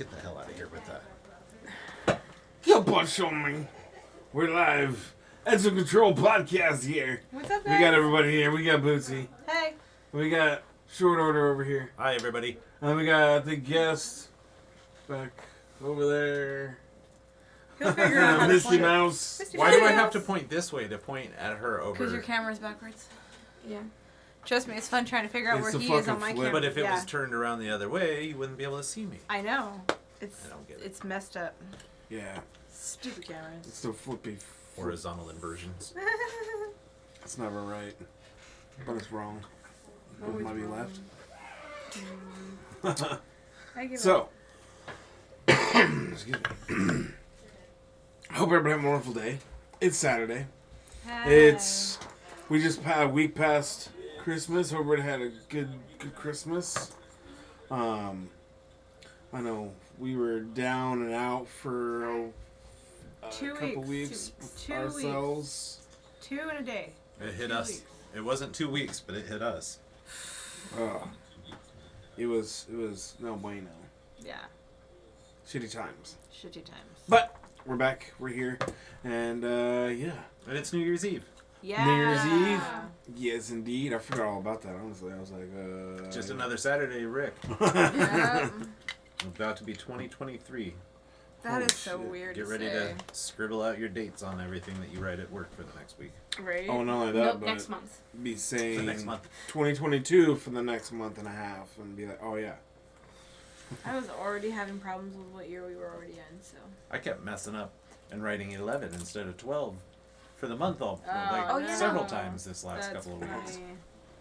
get the hell out of here with that. Yo, Bunch on me. We're live. Edge of Control podcast here. What's up, guys? We got everybody here. We got Bootsy. Hey. We got Shortorder over here. Hi, everybody. And we got the guest back over there. He'll figure out how to Misty point it. Mouse. Misty Why do I Mouse. have to point this way to point at her over? Because your camera's backwards. Yeah. Trust me, it's fun trying to figure out It's where the he is fucking on my flip. camera. But if it yeah. was turned around the other way, you wouldn't be able to see me. I know. I don't get it. It's messed up. Yeah. Stupid cameras. It's the flippy. Horizontal inversions. It's never right. But it's wrong. It Always might be wrong. left. I give So. up. Excuse me. I hope everybody have a wonderful day. It's Saturday. Hey. We just had a week past Christmas. Hope everybody had a good Christmas. I know we were down and out for a 2 couple weeks. weeks Two ourselves. 2 in a day. It hit 2 us. weeks. It wasn't 2 weeks, but it hit us. It was no bueno. Yeah. Shitty times. Shitty times. But we're back. We're here, and yeah. And it's New Year's Eve. Yeah. New Year's Eve. Yes, indeed. I forgot all about that. Honestly, I was like, Just another Saturday, Rick. Yeah. About to be 2023. That Holy is so shit. weird Get to ready say. to scribble out your dates on everything that you write at work for the next week. Right? Oh, not only that, Nope, but next month. be saying The next month. 2022 for the next month and a half, and be like, oh yeah. I was already having problems with what year we were already in, so. I kept messing up and writing 11 instead of 12 for the month Oh, yeah. several times this last That's couple of weeks. funny.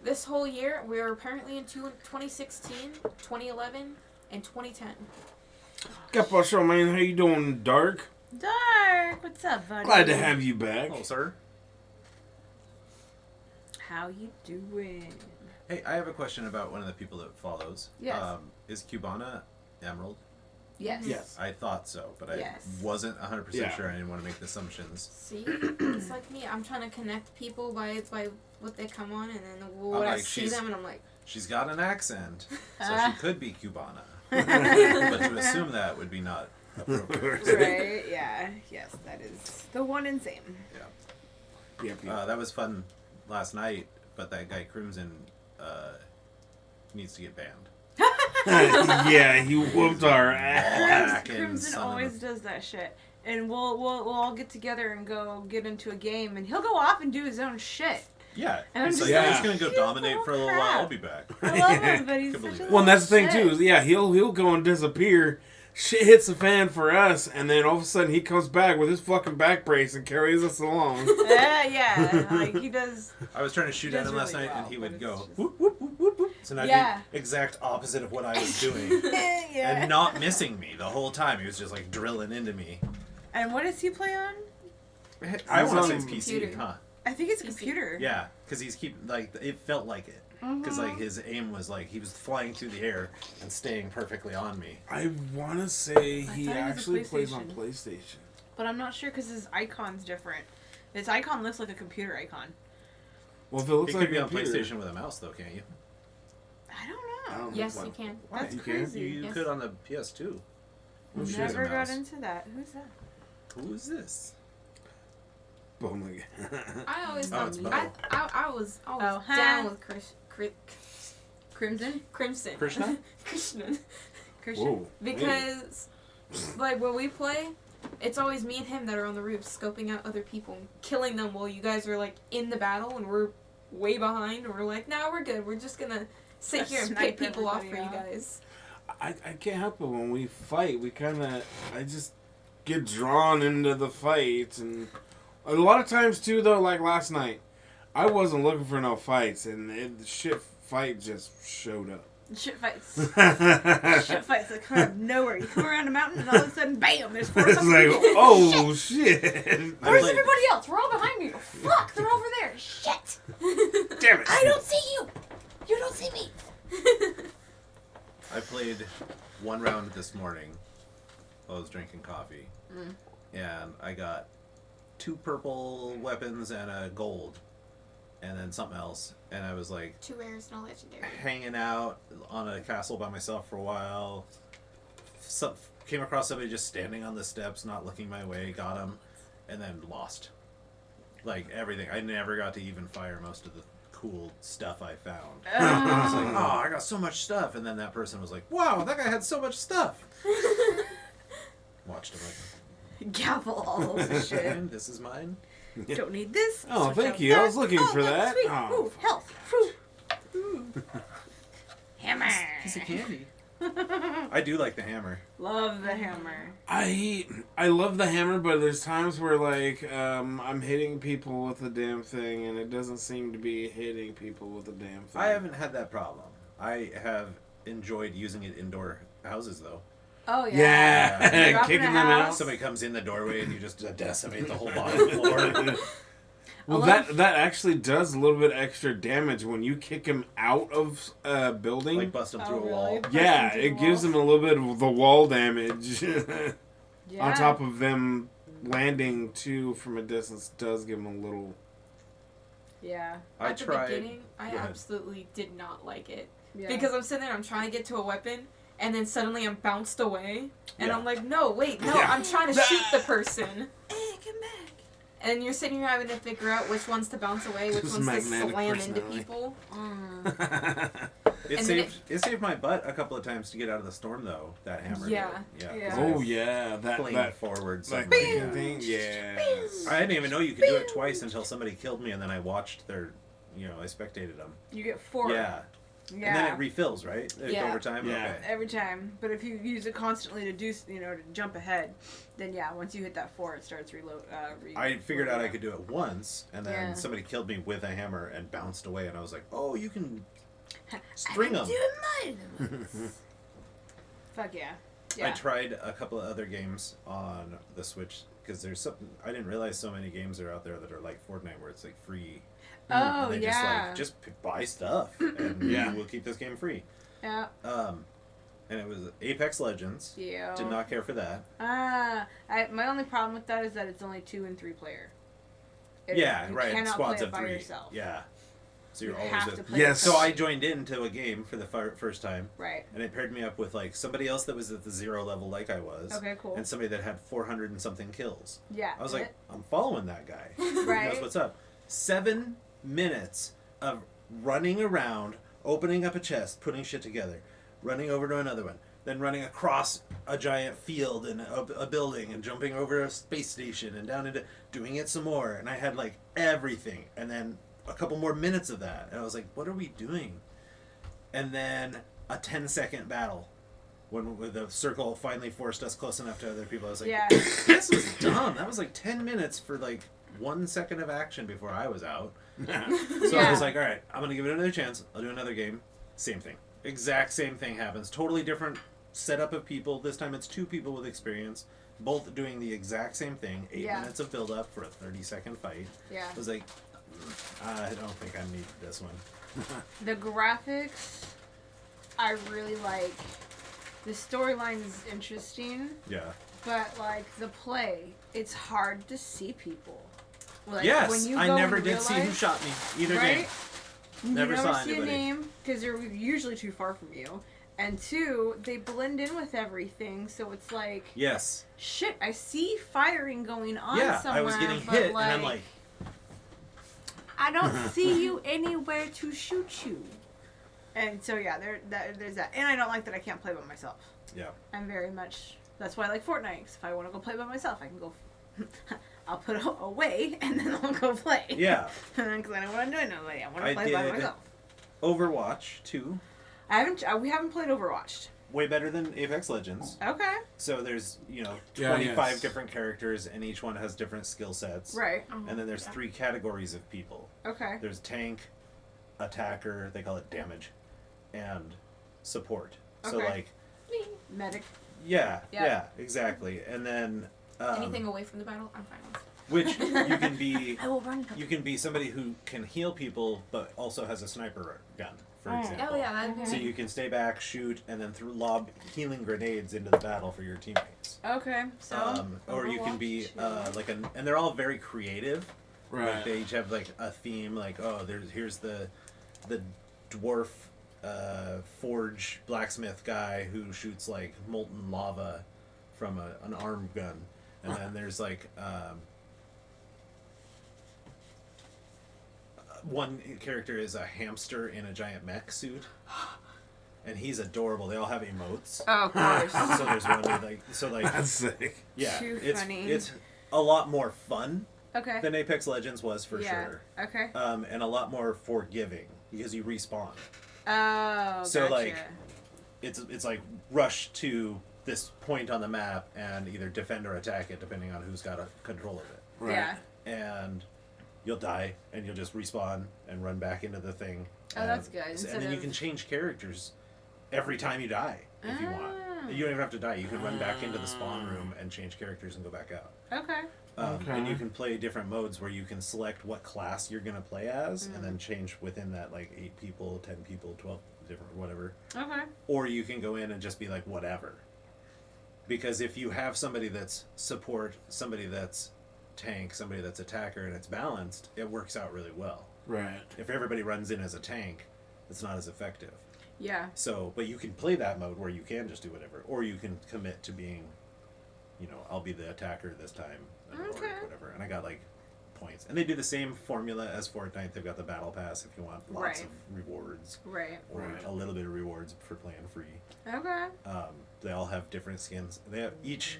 This whole year, we were apparently in 2016, 2011, and 2010. Got Show, man. How you doing, Dark? Dark, what's up, buddy? Glad to have you back. Hello, sir. How you doing? Hey, I have a question about one of the people that follows. Yes. Is Cubana Emerald? Yes. Yes. I thought so, but I Yes. wasn't 100% Yeah. sure. I didn't want to make the assumptions. See, it's like me. I'm trying to connect people by what they come on, and then when I like, see them, and I'm like, She's got an accent, so she could be Cubana. But to assume that would be not appropriate. Right, yeah. Yes, that is the one and same. Yep. That was fun last night, but that guy Crimson needs to get banned. Yeah, he whooped our ass. Hacking Crimson son of a- always does that shit. And we'll all get together and go get into a game, and he'll go off and do his own shit. Yeah, And I'm it's just like, like, he's gonna go "You dominate little for a little crap." while. I'll be back. I love him, but he's Can such believe a it. Well, and that's the thing little too. shit. Yeah, he'll go and disappear. Shit hits the fan for us, and then all of a sudden he comes back with his fucking back brace and carries us along. Yeah, like he does. I was trying to shoot at does him last really night, well, and he but would it's go just- whoop whoop whoop whoop whoop. So now Yeah. the exact opposite of what I was doing, Yeah. and not missing me the whole time. He was just like drilling into me. And what does he play on? I want to on say it's PC, computer. huh? I think it's a PC. computer. Yeah, because he's it felt like it. Because like his aim was like he was flying through the air and staying perfectly on me. I want to say I he thought it was a actually plays on PlayStation. PlayStation. But I'm not sure because his icon's different. His icon looks like a computer icon. Well, if it looks He like could be a on computer, PlayStation with a mouse though, can't you? I don't I know. don't yes, know. you can. Why? That's You can? crazy. You Yes. could on the PS2. Oh, shit. Never a got mouse. into that. Who's that? Who is this? Oh my god. I always Oh, thought it's I Bubble. was Oh, huh. down with Crimson? Crimson. Krishna? Krishna. Christian? Whoa. Because, like, when we play, it's always me and him that are on the roof scoping out other people and killing them while you guys are, like, in the battle and we're way behind. And we're like, no, we're good. We're just gonna sit Just here and snipe pick people off for everybody you off. guys. I can't help it when we fight. I just get drawn into the fight, and a lot of times too. Though, like last night, I wasn't looking for no fights, and the shit fight just showed up. Shit fights. Shit fights that come out of nowhere. You come around a mountain and all of a sudden, bam, there's four It's fucking like, people. oh shit! Where's played- everybody else? We're all behind me. Fuck, they're over there. Shit. Damn it! I don't see you. You don't see me. I played one round this morning while I was drinking coffee. And I got 2 purple weapons and a gold. And then something else. And I was like 2 rares and a legendary. hanging out on a castle by myself for a while. came across somebody just standing on the steps, not looking my way, got him, and then lost. Like, everything. I never got to even fire most of the cool stuff I found. I was like, oh, I got so much stuff. And then that person was like, wow, that guy had so much stuff. Watched him like, Gavel all of the shit. and this is mine. Don't need this. Oh, switch thank out you. I that. was looking for that. Sweet. Oh, Ooh, health. Ooh. Ooh. Hammer. Piece of candy. I do like the hammer. Love the hammer. I love the hammer, but there's times where like I'm hitting people with the damn thing, and it doesn't seem to be hitting people with the damn thing. I haven't had that problem. I have enjoyed using it indoor houses, though. Oh yeah. Yeah, You're up in kicking a them out. house. Somebody comes in the doorway and you just decimate the whole bottom floor. Well, that actually does a little bit extra damage when you kick him out of a building. Like bust them through a really? wall. Yeah, Busting through it gives walls? them a little bit of the wall damage. Yeah. On top of them landing too from a distance does give them a little. Yeah. At the tried. beginning, I Go ahead. absolutely did not like it. Yeah. Because I'm sitting there, I'm trying to get to a weapon, and then suddenly I'm bounced away. And Yeah. I'm like, no, wait, no, Yeah. I'm trying to shoot the person. Hey, come back. And you're sitting here having to figure out which ones to bounce away, which Just ones to magnetic slam into personality. people. It And then saved my butt a couple of times to get out of the storm, though. That hammer. Yeah. did. Yeah. Yeah. 'cause Oh I yeah, that flamed forward. like something kicking like thing. Yeah. I didn't even know you could do it twice until somebody killed me, and then I watched their, I spectated them. You get 4. Yeah. Yeah. And then it refills, right? Yeah. Over time. Yeah. Okay. Every time. But if you use it constantly to do, to jump ahead, then yeah, once you hit that 4, it starts reload. I figured out I could do it once, and then Yeah. somebody killed me with a hammer and bounced away, and I was like, "Oh, you can string I them." can do mine. Fuck yeah. Yeah. I tried a couple of other games on the Switch because there's something I didn't realize so many games are out there that are like Fortnite, where it's like free. Oh And they yeah. just buy stuff, and Yeah. we'll keep this game free. Yeah. And it was Apex Legends. Yeah. Did not care for that. My only problem with that is that it's only 2 and 3 player. Yeah, You right. cannot Squads play it of by 3. yourself. Yeah. So You you're always have with. to play Yes. it So I joined into a game for the first time, Right. and it paired me up with like somebody else that was at the 0 level, like I was. Okay. Cool. And somebody that had 400 and something kills. Yeah. I was like, I'm following that guy. Right. He knows what's up. 7 minutes of running around, opening up a chest, putting shit together, running over to another one, then running across a giant field and a building and jumping over a space station and down into doing it some more. And I had like everything. And then a couple more minutes of that. And I was like, what are we doing? And then a 10-second battle. When the circle finally forced us close enough to other people, I was like, Yeah. this was dumb. That was like 10 minutes for like 1 second of action before I was out. So I Yeah. was like, all right, I'm going to give it another chance. I'll do another game. Same thing. Exact same thing happens. Totally different setup of people. This time it's 2 people with experience, both doing the exact same thing. 8 Yeah. minutes of build up for a 30-second fight. Yeah. I was like, I don't think I need this one. The graphics, I really like. The storyline is interesting, Yeah. but like the play, it's hard to see people. Like, Yes, when you I go never in did real see who life, shot me. Either right? game. You Never never saw see anybody. a name because they're usually too far from you, and 2, they blend in with everything, so it's like Yes. shit. I see firing going on Yeah, somewhere, I was getting but hit, and I'm like, I don't see you anywhere to shoot you. And so yeah, there's that, and I don't like that I can't play by myself. yeah. I'm very much. That's why I like Fortnite. 'Cause if I want to go play by myself, I can go. I'll put it away and then I'll go play. Yeah. Because I know what I'm doing. I want I to play by did. myself. Overwatch 2. I haven't. We haven't played Overwatch. Way better than Apex Legends. Okay. So there's, Yeah, 25 yes. different characters, and each one has different skill sets. Right. And then there's 3 categories of people. Okay. There's tank, attacker, they call it damage, and support. So Okay. like, Medic. yeah, Yeah. yeah, exactly. And then Anything away from the battle, I'm fine with. which you can be I will run. you can be somebody who can heal people but also has a sniper gun, for Oh. example. Oh yeah, that'd be So you can stay back, shoot, and then lob healing grenades into the battle for your teammates. Okay. So. Or you can be Overwatch, and they're all very creative. Like Right. they each have like a theme. Like here's the dwarf forge blacksmith guy who shoots like molten lava, from an arm gun, and then there's like one character is a hamster in a giant mech suit, and he's adorable. They all have emotes. Oh, of course. So there's one with That's sick. yeah, Too funny. it's a lot more fun Okay. than Apex Legends was for sure. Okay. And a lot more forgiving because you respawn. Oh, So, gotcha. like, it's like rush to this point on the map and either defend or attack it depending on who's got a control of it. Right. Yeah. And you'll die and you'll just respawn and run back into the thing. Oh, that's good. And Instead then you of- can change characters every time you die if you want. Ah. You don't even have to die. You can run back into the spawn room and change characters and go back out. Okay. Okay. And you can play different modes where you can select what class you're going to play as and then change within that, like 8 people, 10 people, 12 different, whatever. Okay. Or you can go in and just be like, whatever. Because if you have somebody that's support, somebody that's tank, somebody that's attacker, and it's balanced, it works out really well. Right. If everybody runs in as a tank, it's not as effective. Yeah. So, but you can play that mode where you can just do whatever. Or you can commit to being, I'll be the attacker this time. Or Okay. whatever. And I got like points. And they do the same formula as Fortnite. They've got the battle pass if you want lots Right. of rewards. Right. Or Right. a little bit of rewards for playing free. Okay. They all have different skins. They have each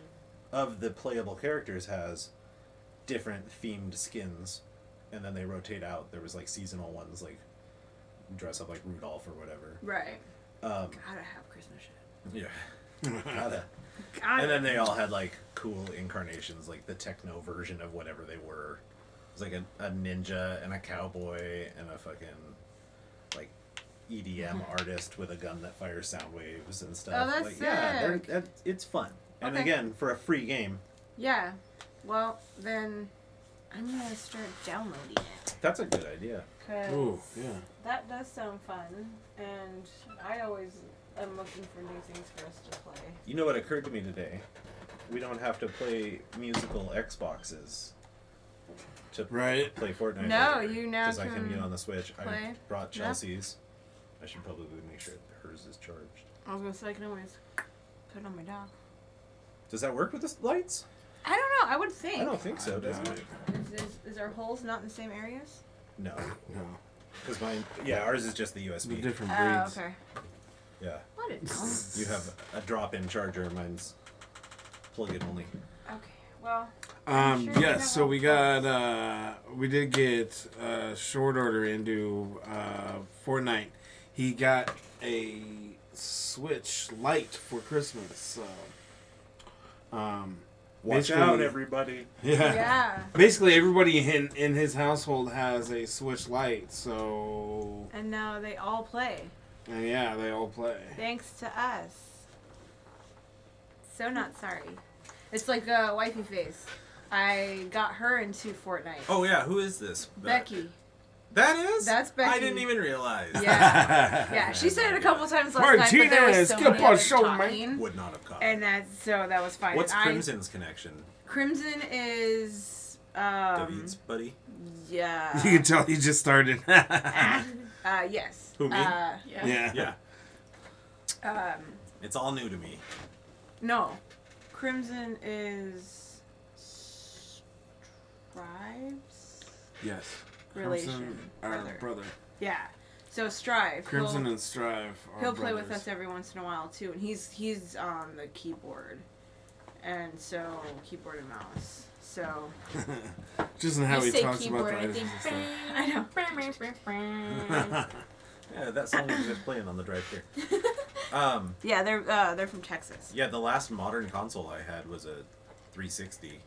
of the playable characters has different themed skins, and then they rotate out. There was like seasonal ones, like dress up like Rudolph or whatever. Right. Um, Gotta have Christmas shit. yeah, gotta. And then they all had like cool incarnations, like the techno version of whatever they were. It was like a ninja and a cowboy and a fucking like EDM artist with a gun that fires sound waves and stuff. Oh, that's like, yeah, sick. it's fun. And Okay. again, for a free game, Yeah. Well, then I'm gonna start downloading it. that's a good idea. Ooh, yeah. That does sound fun, and I always am looking for new things for us to play. You know what occurred to me today? We don't have to play musical Xboxes to Right. play Fortnite. No, you now Because I can get can on the Switch. I play. brought Yeah. Chelsea's. I should probably make sure hers is charged. I was gonna say I can always put it on my dock. Does that work with the lights? I don't know. I would think. I don't think so, does it? Is our holes not in the same areas? No. No. Because mine, ours is just the The USB. different Oh, breeds. okay. Yeah. What did You have a drop-in charger. Mine's plug-in only. Okay. Well. I'm sure you have Yes, so all we parts. got, we did get short order into Fortnite. He got a Switch Lite for Christmas, so. Watch Basically- out, everybody. Yeah. Yeah. Basically, everybody in his household has a Switch Lite, so. And now they all play. And yeah, they all play. Thanks to us. So not sorry. It's like a wifey face. I got her into Fortnite. Oh, yeah. Who is this? Becky. That is? That's Becky. I didn't even realize. Yeah. Yeah, she said it a couple times last night, but there was Martinez, so get many on others show, man. talking. Would not have caught. And that was fine. What's And Crimson's connection? Crimson is David's buddy? yeah. You can tell he just started. Yes. Who, me? Yeah. Yeah. It's all new to me. No. Crimson is Strive's Yes. relation. Crimson, our brother. Yeah. So Strive. Crimson and Strive are He'll play with brothers. us every once in a while too, and he's on the keyboard, and so keyboard and mouse. So Just in how You he say talks about keyboard, the I items think. and stuff. I know. Yeah, that song was just playing on the drive here. Yeah, they're from Texas. Yeah, the last modern console I had was a 360.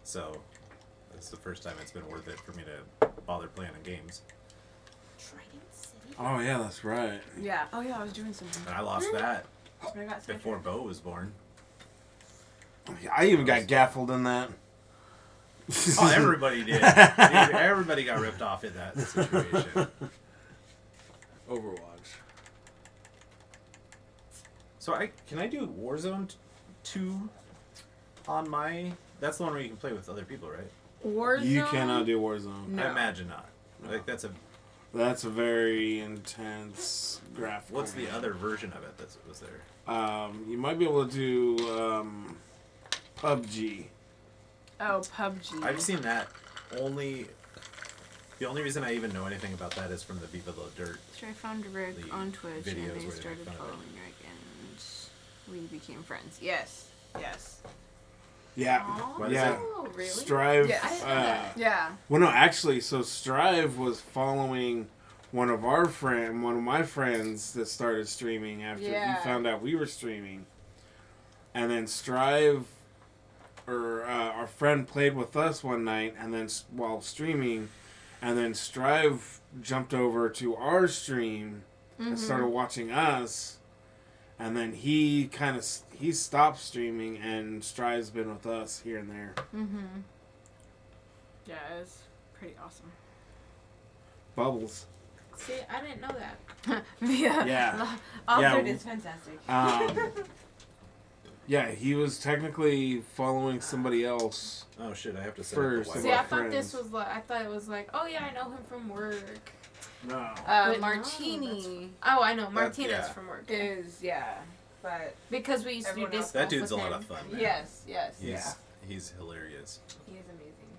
So it's the first time it's been worth it for me to bother playing on games. Oh yeah, that's right. Yeah. Oh yeah, I was doing something. And I lost that But I got before Bo was born. I even got gaffled in that. Oh, everybody did. Everybody got ripped off in that situation. Overwatch. So can I do Warzone 2 on my... That's the one where you can play with other people, right? Warzone. You cannot do Warzone. No. I imagine not. No. Like, that's a... That's a very intense graphical. What's the game. other version of it that was there? You might be able to do PUBG. Oh, PUBG. I've seen that only. The only reason I even know anything about that is from the Viva La Dirt. So I found Rick The on Twitch videos and where they they started make fun of it. following Rick and we became friends. Yes. Yes. Yeah. Aw. What is yeah. it? Oh, really? Strive. Yeah, I didn't know that. Yeah. Well, no, actually, so Strive was following one of my friends that started streaming after Yeah. he found out we were streaming, and then Strive, or our friend played with us one night, and then while streaming, and then Strive jumped over to our stream and started watching us. And then he stopped streaming, and Strive's been with us here and there. Mm-hmm. Yeah, it's pretty awesome. Bubbles. See, I didn't know that. Yeah. Altered Yeah. is fantastic. Yeah, he was technically following somebody else. Oh shit! I have to set First. up the See, Wi-Fi. I thought friends. this was like, I thought it was like, oh yeah, I know him from work. No. But no, Martini Oh, I know, Martinez yeah. from work. is, but because we used to do Everyone else- disc That golf dude's a with lot him. of fun, man. yes. He's hilarious. He is amazing.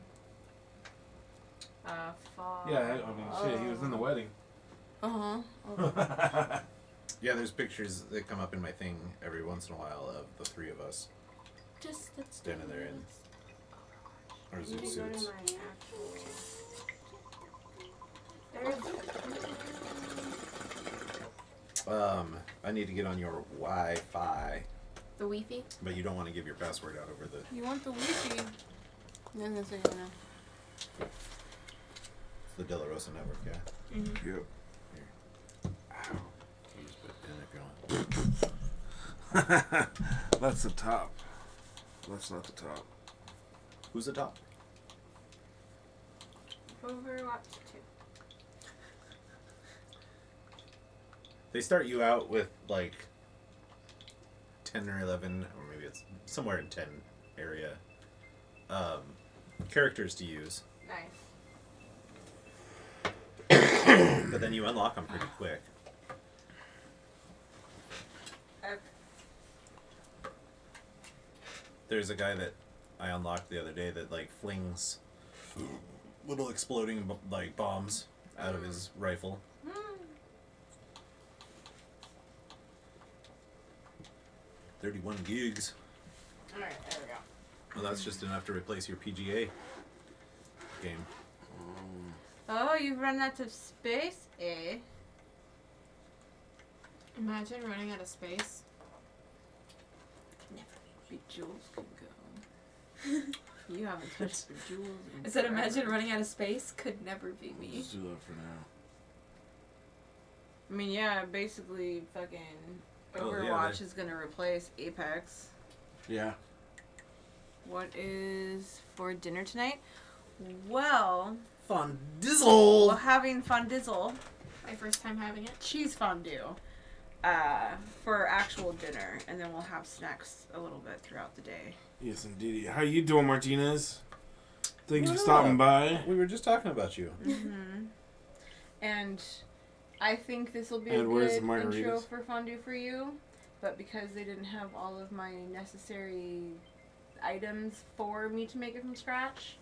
Yeah, I mean, shit, he was in the wedding. Uh-huh. Yeah, there's pictures that come up in my thing every once in a while of the three of us Just let's standing there in our You zoot can go to suits. my actual. There's I need to get on your Wi-Fi, the Wi-Fi. but you don't want to give your password out over the. You want the Wi-Fi? No, that's what you know. It's the Delarosa network, yeah. Mm-hmm. Yep. You just put it in if you want. That's the top. That's not the top. Who's the top? Overwatch 2. They start you out with like 10 or 11, or maybe it's somewhere in 10 area, characters to use. Nice. But then you unlock them pretty quick. There's a guy that I unlocked the other day that like flings little exploding like bombs out of his rifle. 31 gigs. Alright, there we go. Well, that's just enough to replace your PGA game. Oh, you've run out of space, eh? Imagine running out of space. Jules can go. You haven't touched the jewels. I said, imagine running out of space could never be me. Let's do that for now. I mean, yeah, basically, fucking Oh, yeah, Overwatch they- is gonna replace Apex. Yeah. What is for dinner tonight? Well, Fun we're dizzle! having fondizzle, My first time having it. cheese fondue, for actual dinner, and then we'll have snacks a little bit throughout the day. Yes, indeed. How you doing, Martinez? Thanks for What stopping up? by. We were just talking about you. Mm-hmm. And I think this will be And a where's good the margaritas? intro for fondue for you, but because they didn't have all of my necessary items for me to make it from scratch,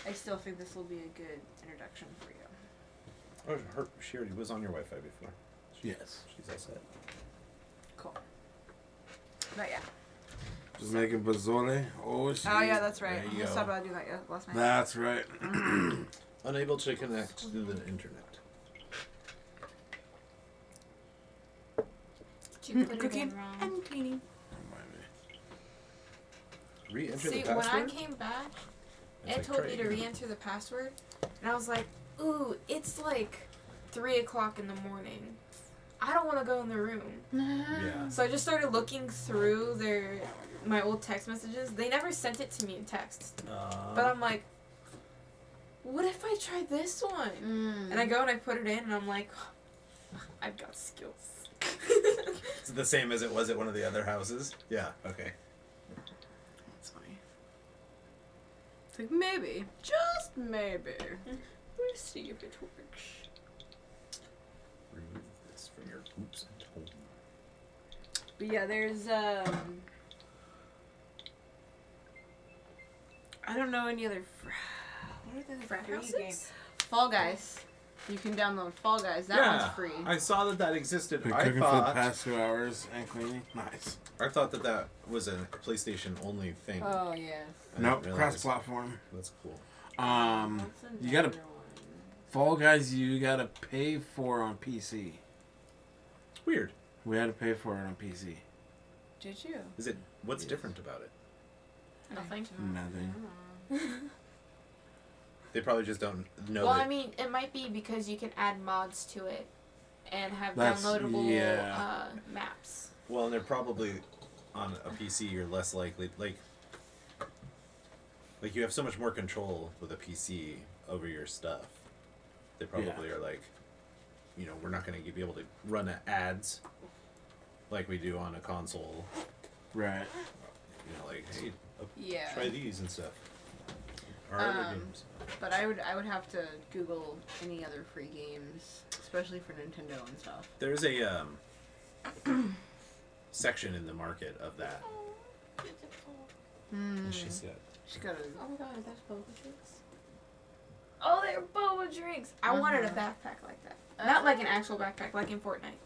I still think this will be a good introduction for you. Oh, she already was on your Wi-Fi before. Yes. She's all set. Cool. But yeah. Just making pozole. Oh, shit. Oh yeah, that's right. There I you just go. thought about doing that last night. That's right. Unable to connect to the internet. Did you put it Cooking in wrong? and cleaning. Re-enter See, the when I password? came back, It's it like, told me great. to re-enter the password, and I was like, ooh, it's like 3 o'clock in the morning. I don't want to go in the room. Yeah. So I just started looking through my old text messages. They never sent it to me in text. But I'm like, what if I try this one? Mm. And I go and I put it in, and I'm like, I've got skills. It's the same as it was at one of the other houses? Yeah, okay. That's funny. It's like maybe, just maybe. We'll see if it works. Remove this from your Oops. But yeah, there's I don't know any other. What are the Frat free houses? games? Fall Guys. You can download Fall Guys. That Yeah, one's free. I saw that existed. Been I cooking for the thought past 2 hours and cleaning. Nice. that was a PlayStation only thing. Oh yes. I Nope, didn't realize. cross-platform. That's cool. What's You gotta another one? Fall Guys. You gotta pay for on PC. Weird. We had to pay for it on PC. Did you? Is it? What's Yes. different about it? Nothing. Nothing. They probably just don't know. Well, that, I mean, it might be because you can add mods to it and have That's- downloadable yeah. maps. Well, and they're probably on a PC. You're less likely like you have so much more control with a PC over your stuff. They probably are like, we're not going to be able to run ads like we do on a console. Right. Like, hey, Yeah. try these and stuff. Or other games. But I would have to Google any other free games, especially for Nintendo and stuff. There's a section in the market of that. And she's got. She's got a. Oh my god, that's boba drinks. Oh, they're boba drinks. I wanted a backpack like that. Not like an actual backpack, like in Fortnite.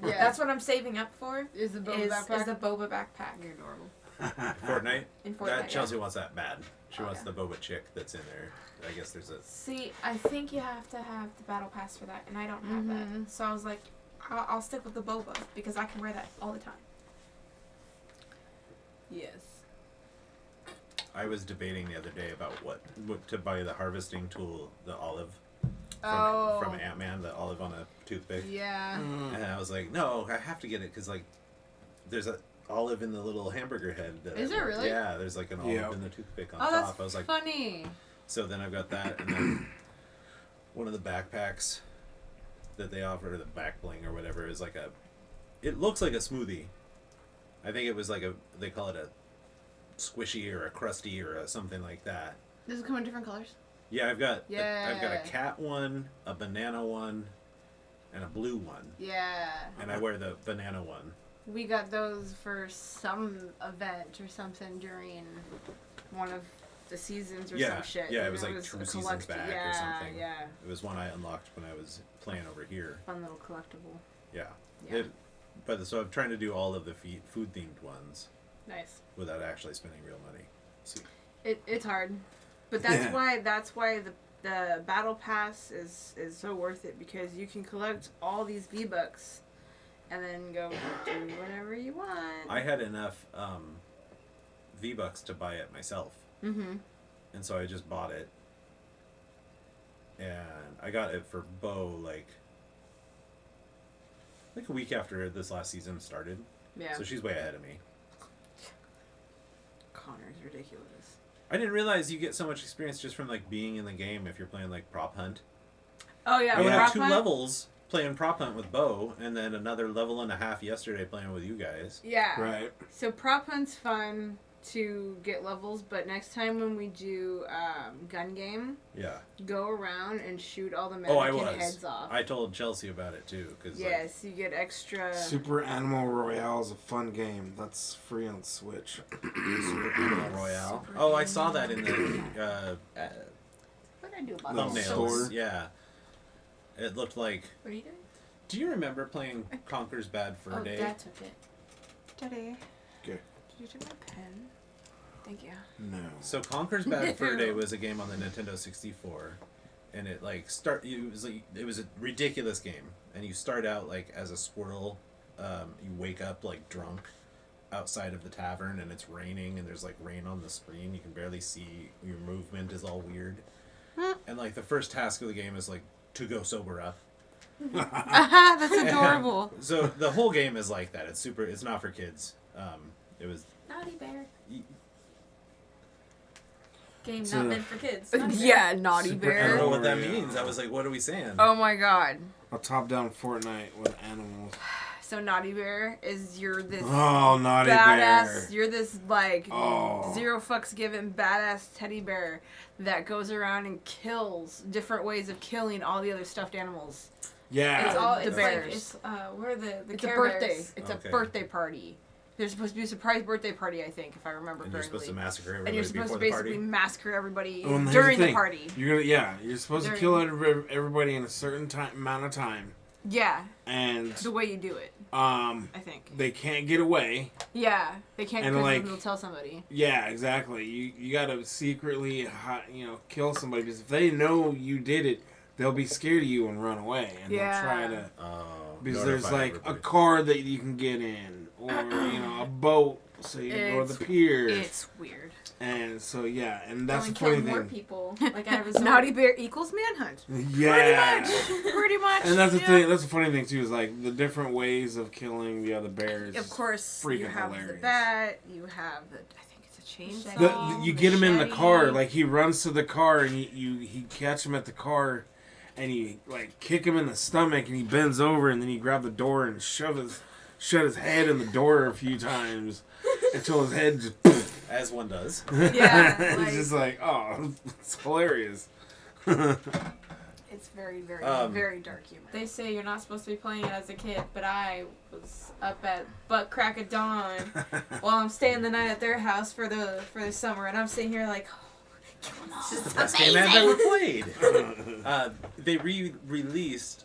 Yeah. That's what I'm saving up for. Is the boba Is backpack? the boba backpack. You're adorable. Fortnite? In Fortnite, That yeah. Chelsea wants that bad. She wants yeah. the boba chick that's in there. I guess there's a. See, I think you have to have the battle pass for that, and I don't have that. So I was like, I'll stick with the boba because I can wear that all the time. Yes. I was debating the other day about what to buy the harvesting tool, the olive from Ant-Man, the olive on a toothpick. Yeah. And I was like, no, I have to get it because like there's a olive in the little hamburger head. Is there really? Yeah, there's like an olive in the toothpick on Oh, top. that's I was like, funny. so then I've got that, and then one of the backpacks that they offer, the back bling or whatever, is like it looks like a smoothie. I think it was like they call it a squishy or a crusty or something like that. Does it come in different colors? Yeah, I've got Yeah. a cat one, a banana one, and a blue one. Yeah. And I wear the banana one. We got those for some event or something during one of the seasons or some shit. Yeah, And it was like 2 a seasons back yeah, or something. Yeah. It was one I unlocked when I was playing over here. Fun little collectible. Yeah. Yeah. So I'm trying to do all of the food themed ones Nice. without actually spending real money. See. It's hard, but that's why the battle pass is so worth it because you can collect all these V-Bucks and then go do whatever you want. I had enough V-Bucks to buy it myself. Mm-hmm. And so I just bought it. And I got it for Bo like a week after this last season started. Yeah. So she's way ahead of me. Connor's ridiculous. I didn't realize you get so much experience just from like being in the game if you're playing like prop hunt. Oh yeah. I with had Prop 2 Hunt? levels playing prop hunt with Bo, and then another level and a half yesterday playing with you guys. Yeah. Right. So prop hunt's fun to get levels, but next time when we do gun game, Yeah. go around and shoot all the Oh, I mannequin was. heads off. I told Chelsea about it too, cause Yes, you get extra. Super Animal Royale is a fun game. That's free on Switch. Super Animal Royale. Oh, I saw that in the What did I do about Little that? store. thumbnails. Yeah. It looked like. What are you doing? Do you remember playing Conker's Bad Fur Oh, Day? Dad took it. Daddy. Okay. Did you take my pen? Thank you. No. So Conker's Bad Fur Day was a game on the Nintendo 64, and it like it was a ridiculous game, and you start out like as a squirrel. You wake up like drunk outside of the tavern, and it's raining, and there's like rain on the screen. You can barely see. Your movement is all weird, and like the first task of the game is like to go sober up. That's adorable. So the whole game is like that. It's super. It's not for kids. It was. Naughty Bear. Game So- not meant for kids. Naughty Bear. Yeah, naughty Super I don't know bear. what that Royale. means. I was like, what are we saying? Oh my god. A top-down Fortnite with animals. So naughty bear is you're this Oh, naughty badass. bear. You're this like Oh. zero fucks given badass teddy bear that goes around and kills different ways of killing all the other stuffed animals. Yeah. It's all the it's bears. like it's what are the It's a Care birthday. Bears? It's Okay. a birthday party. There's supposed to be a surprise birthday party, I think, if I remember And you're correctly. supposed to massacre And everybody you're supposed before to the basically party. massacre everybody Well, and here's during the the thing. party. You're supposed During- to kill everybody in a certain amount of time, Yeah, and the way you do it, I think. they can't get away. Yeah, they can't And, because like- they'll tell somebody. Yeah, exactly. You gotta secretly, kill somebody because if they know you did it, they'll be scared of you and run away, and Yeah. they'll try to. Because Notify there's like everybody. a car that you can get in, or a boat, so you can go to the pier, It's weird. and so yeah, and Go that's and the kill funny more thing. people. Like at a resort. Naughty Bear equals manhunt. Yeah, Pretty much. and that's the yeah. thing. That's the funny thing too is like the different ways of killing the other bears. Of course, freaking you have the hilarious. bat. You have the. I think it's a chainsaw. You get him in the machete. car, like he runs to the car, and he catch him at the car, and you like kick him in the stomach, and he bends over, and then you grab the door and shut his head in the door a few times until his head just. As one does. Yeah, It's like- just like, oh, it's hilarious. It's very, very, Um, very dark humor. They say you're not supposed to be playing it as a kid, but I was up at butt crack of dawn while I'm staying the night at their house for the summer, and I'm sitting here like, this is Best game I've ever amazing. played. They released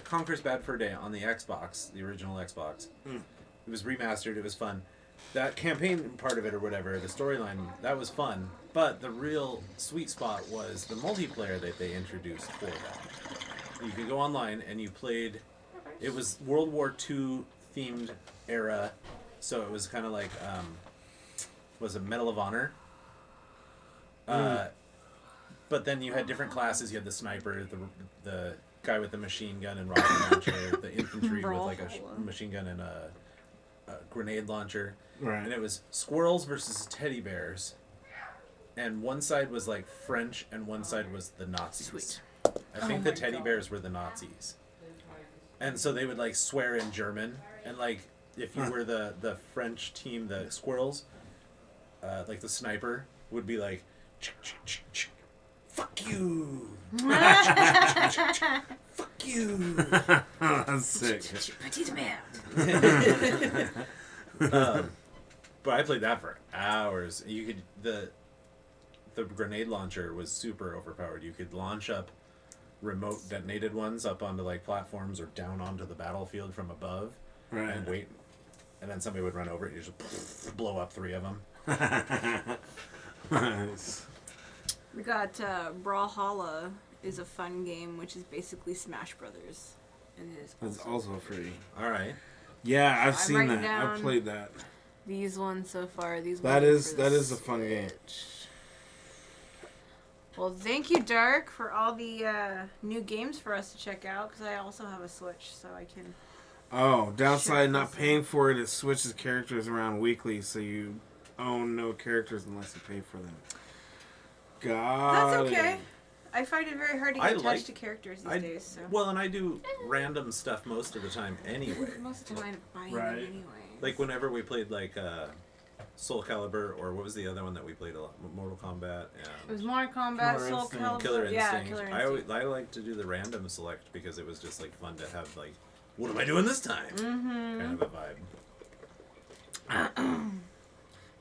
Conker's Bad Fur Day on the Xbox, the original Xbox. It was remastered. It was fun. That campaign part of it or whatever, the storyline, that was fun. But the real sweet spot was the multiplayer that they introduced for that. You could go online and you played. It was World War II themed era, so it was kind of like was it Medal of Honor? But then you had different classes. You had the sniper, the guy with the machine gun and rocket launcher, the infantry with like a machine gun and a grenade launcher. Right. And it was squirrels versus teddy bears. And one side was like French and one side was the Nazis. Sweet. I think the teddy bears were the Nazis. And so they would like swear in German. And like if you were the French team, the squirrels, like the sniper would be like, fuck you. Fuck you. That's sick. Petite man. But I played that for hours. You could the grenade launcher was super overpowered. You could launch up remote detonated ones up onto like platforms or down onto the battlefield from above Right. and wait, and then somebody would run over it. You just blow up 3 of them. Nice. We got Brawlhalla is a fun game, which is basically Smash Brothers. And it is That's also free. All right. Yeah, I've I'm seen writing that. down- I've played that. these ones so far. These That ones are is- for the that is a fun game. Switch. Well, thank you, Dark, for all the new games for us to check out. Because I also have a Switch, so I can. Oh, downside Sure, not that's paying for it. It switches characters around weekly, so you own no characters unless you pay for them. That's okay. I find it very hard to I get attached like- to characters these I days. So. well, and I do random stuff most of the time anyway. Most of the time, I buy Right. them anyway. Like whenever we played like Soul Calibur, or what was the other one that we played a lot? Mortal Kombat. It was Mortal Kombat, Killer Soul Instinct. Calibur. Killer Instinct. Yeah, Killer I Instinct. like to do the random select because it was just like fun to have like, what am I doing this time? Mm-hmm. Kind of a vibe.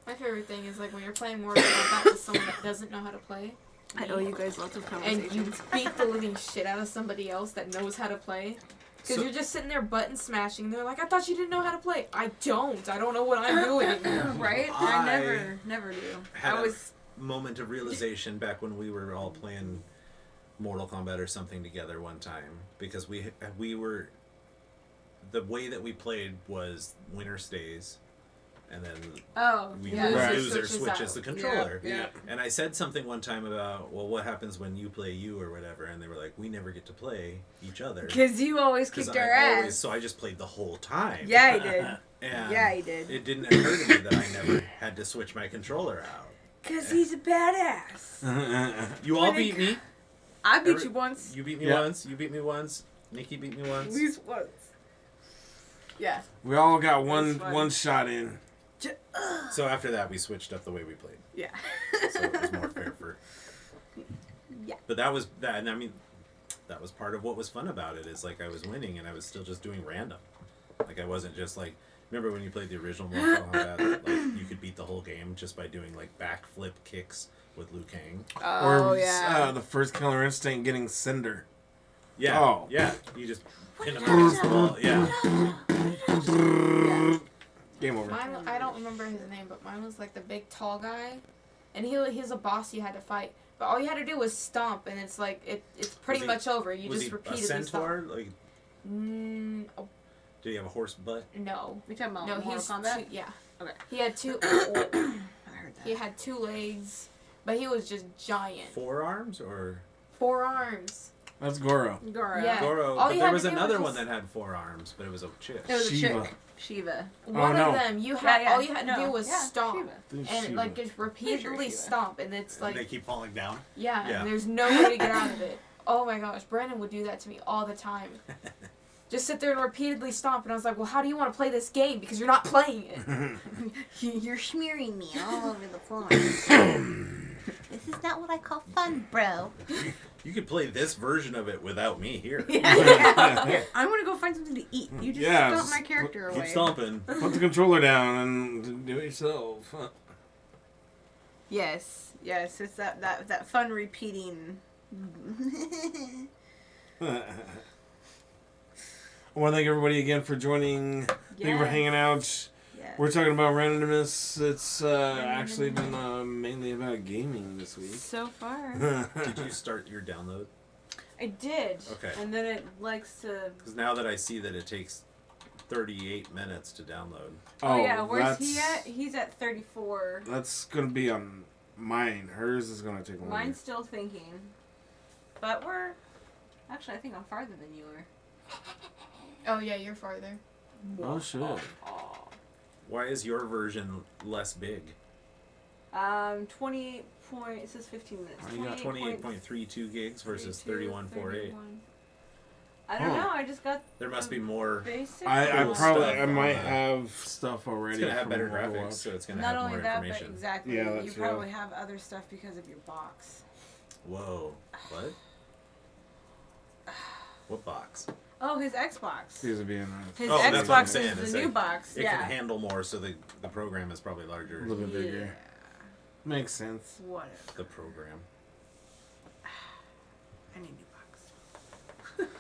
My favorite thing is like when you're playing Mortal Kombat with someone that doesn't know how to play. I owe you guys lots of And you conversations. beat the living shit out of somebody else that knows how to play. Because So- you're just sitting there button smashing. They're like, I thought you didn't know how to play. I don't. I don't know what I'm doing. Right? I never do. Had I a was. moment of realization back when we were all playing Mortal Kombat or something together one time, because we were, the way that we played was winner stays, and then Oh, we yeah. Right. loser Switches switches out. the controller. Yeah. And I said something one time about, well, what happens when you play you or whatever, and they were like, we never get to play each other. Because you always 'Cause kicked I our ass. always- so I just played the whole time. Yeah, I did. And Yeah, I did. It didn't occur to me that I never had to switch my controller out. Because he's a badass. You all beat me. I beat Every- you once. You beat me Yeah. once. You beat me once. Nikki beat me once. At least once. Yeah. We all got That's fun. one shot in. So after that, we switched up the way we played, Yeah. so it was more fair for. Yeah. But that was that, and I mean, that was part of what was fun about it. Is like I was winning and I was still just doing random. Like I wasn't just like. Remember when you played the original Mortal Kombat? Like you could beat the whole game just by doing like backflip kicks with Liu Kang. Oh, or yeah. the first Killer Instinct getting Cinder. Yeah. Oh. Yeah. You just pin him against the wall. Yeah. Game over. Mine, I don't remember his name, but mine was like the big tall guy, and he's a boss you had to fight. But all you had to do was stomp, and it's like it's pretty much over. You was just he repeatedly a centaur? Like, stomp. did he have a horse butt? No. We talking about No, Mortal he's Kombat? two, yeah. Okay. He had two. I heard that. He had 2 legs, but he was just giant. 4 arms or 4 arms. That's Goro. Goro. Yeah. Goro? All But you there had was to do another was one just- that had 4 arms, but it was a chick. It was Shiva. a chick. Shiva. One no. of them, you had Yeah, all you had to no. do was Yeah, stomp, Shiva. There's and Shiva. like just repeatedly Shiva. stomp, and it's like they keep falling down. yeah, Yeah. and there's no way to get out of it. Oh my gosh, Brandon would do that to me all the time. Just sit there and repeatedly stomp, and I was like, well, how do you want to play this game? Because you're not playing it. You're smearing me all over the floor. This is not what I call fun, bro. You could play this version of it without me here. Yeah. I'm gonna go find something to eat. You just Yeah, stomp just my character away. Keep stomping. Put the controller down and do it yourself. Yes, yes, it's that fun repeating. I want to thank everybody again for joining. Thank you for Yes. hanging out. Yes. We're talking about randomness. It's actually been mainly about gaming this week. So far. Did you start your download? I did. Okay. And then it likes to. Because now that I see that it takes 38 minutes to download. Oh, yeah, where's that's, he at? He's at 34. That's going to be on mine. Hers is going to take longer. Mine's still thinking. But we're. Actually, I think I'm farther than you are. Oh yeah, you're farther. Oh, shit. Oh. Why is your version less big? 28 point. It says 15 minutes. Oh, you got 28.32 gigs versus 31.48. I don't Huh. know. I just got. There must be more. Basic. I Cool probably stuff I might on that. have stuff already. It's going to have from better Overwatch. graphics, so it's going to Not have only more that, but information. exactly. Yeah, you that's probably have other stuff because of your box. Whoa. What? What box? Oh, his Xbox. These would be in nice. His Oh, that's what I'm Xbox saying, is it's the new like- box. It Yeah. can handle more, so the program is probably A larger. little bit bigger. Makes sense. Whatever. The program. I need a new box.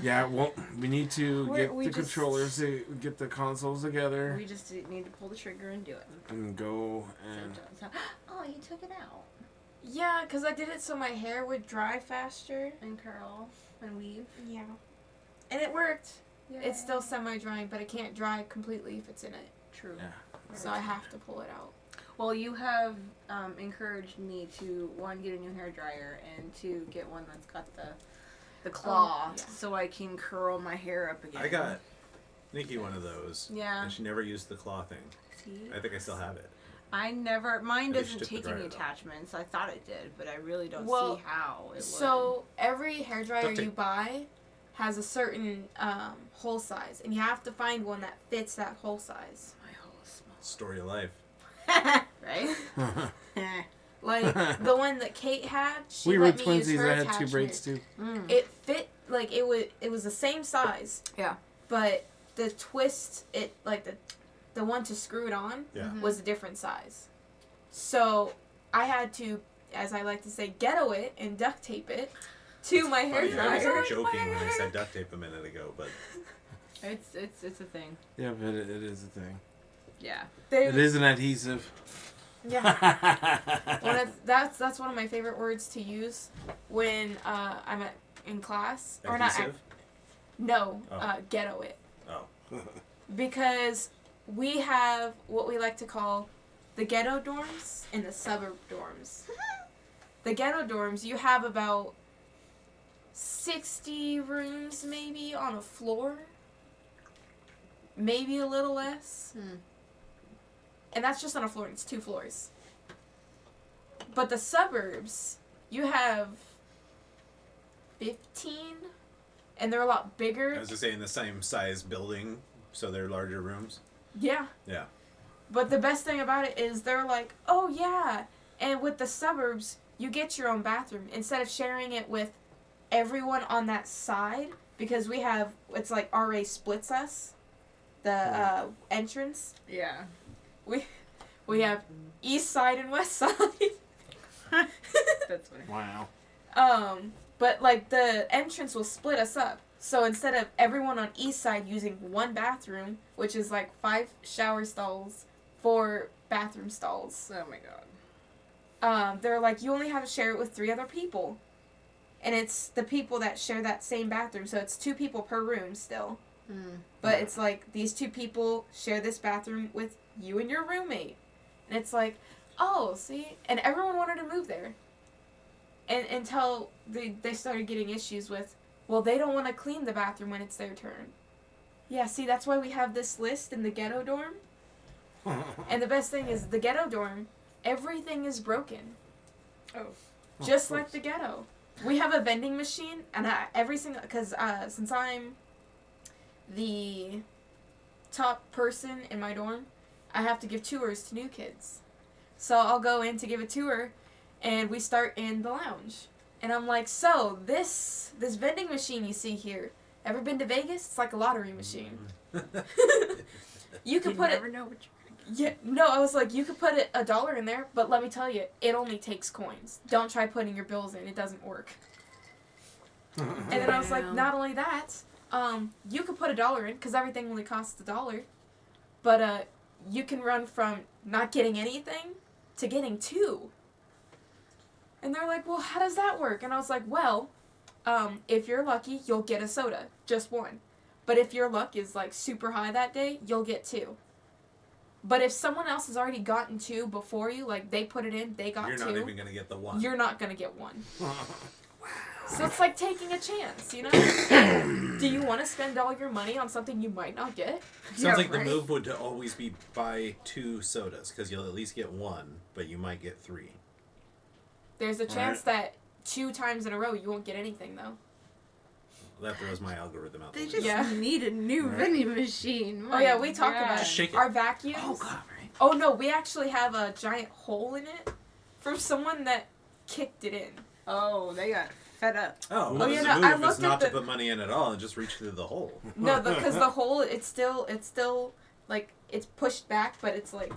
Yeah, well, we need to We're- get we the just- controllers, to get the consoles together, We just need to pull the trigger and do it. and go and. Oh, you took it out. Yeah, because I did it so my hair would dry faster. And curl and weave. Yeah. And it worked. Yeah. It's still semi-drying, but it can't dry completely if it's in it. true. Yeah. So I have to pull it out. Well, you have encouraged me to, 1, get a new hair dryer, and 2, get one that's got the claw, yeah. so I can curl my hair up again. I got Nikki one of those. Yeah. And she never used the claw thing. See? I think I still have it. Mine At least doesn't took the take any dryer, though. attachments. I thought it did, but I really don't Well, see how it would. So every hairdryer Duct tape. you buy has a certain hole size, and you have to find one that fits that hole size. My hole is Story of life. small. Right? Like the one that Kate had, she We were let me use twinsies. her I had two attachment. braids too. Mm. It fit like it was the same size. Yeah. But the twist, it like the one to screw it on Yeah. Mhm. was a different size. So I had to, as I like to say, ghetto it and duct tape it to my hair Funny, I was dryer. joking when I said duct tape a minute ago, but It's a thing. Yeah, but it is a thing. Yeah. It is an adhesive. Yeah. That's one of my favorite words to use when I'm in class or not. adhesive. No, Oh. ghetto it. Oh. Because we have what we like to call the ghetto dorms and the suburb dorms. The ghetto dorms, you have about 60 rooms maybe on a floor. Maybe a little less. Hmm. And that's just on a floor. It's 2 floors. But the suburbs, you have 15, and they're a lot bigger. I was just saying the same size building, so they're larger rooms. Yeah. Yeah. But the best thing about it is they're like, oh yeah. And with the suburbs, you get your own bathroom instead of sharing it with everyone on that side, because we have, it's like RA splits us, the entrance. Yeah. We have east side and west side. That's funny. Wow. But like the entrance will split us up. So instead of everyone on east side using one bathroom, which is like 5 shower stalls, 4 bathroom stalls. Oh my god. They're like, you only have to share it with 3 other people. And it's the people that share that same bathroom, so it's 2 people per room still. But it's like, these 2 people share this bathroom with you and your roommate. And it's like, oh, see? And everyone wanted to move there. And until they started getting issues with, well, they don't want to clean the bathroom when it's their turn. Yeah, see, that's why we have this list in the ghetto dorm. And the best thing is, the ghetto dorm, everything is broken. Oh. Just like the ghetto. We have a vending machine, and because since I'm the top person in my dorm, I have to give tours to new kids. So I'll go in to give a tour, and we start in the lounge. And I'm like, so, this vending machine you see here, ever been to Vegas? It's like a lottery machine. You could put never know what Yeah, no, I was like, you could put $1 in there, but let me tell you, it only takes coins. Don't try putting your bills in; it doesn't work. And then I was like, not only that, you could put $1 in because everything only costs $1, but you can run from not getting anything to getting 2. And they're like, well, how does that work? And I was like, well, if you're lucky, you'll get a soda, just 1. But if your luck is like super high that day, you'll get 2. But if someone else has already gotten 2 before you, like they put it in, they got 2. You're not even going to get the 1. You're not going to get 1. So it's like taking a chance, you know? Do you want to spend all your money on something you might not get? Sounds like the move would to always be buy 2 sodas, because you'll at least get 1, but you might get 3. There's a chance that 2 times in a row you won't get anything, though. That throws my algorithm out. They the just window. need a new vending machine. Oh yeah, we talked about Just it. shake it. Our vacuums. Oh god, right. Oh no, we actually have a giant hole in it from someone that kicked it in. Oh, they got fed up. Oh, Oh, well, yeah, the no, move I is looked not at to the- put money in at all and just reach through the hole. No, because the hole, it's still like it's pushed back, but it's like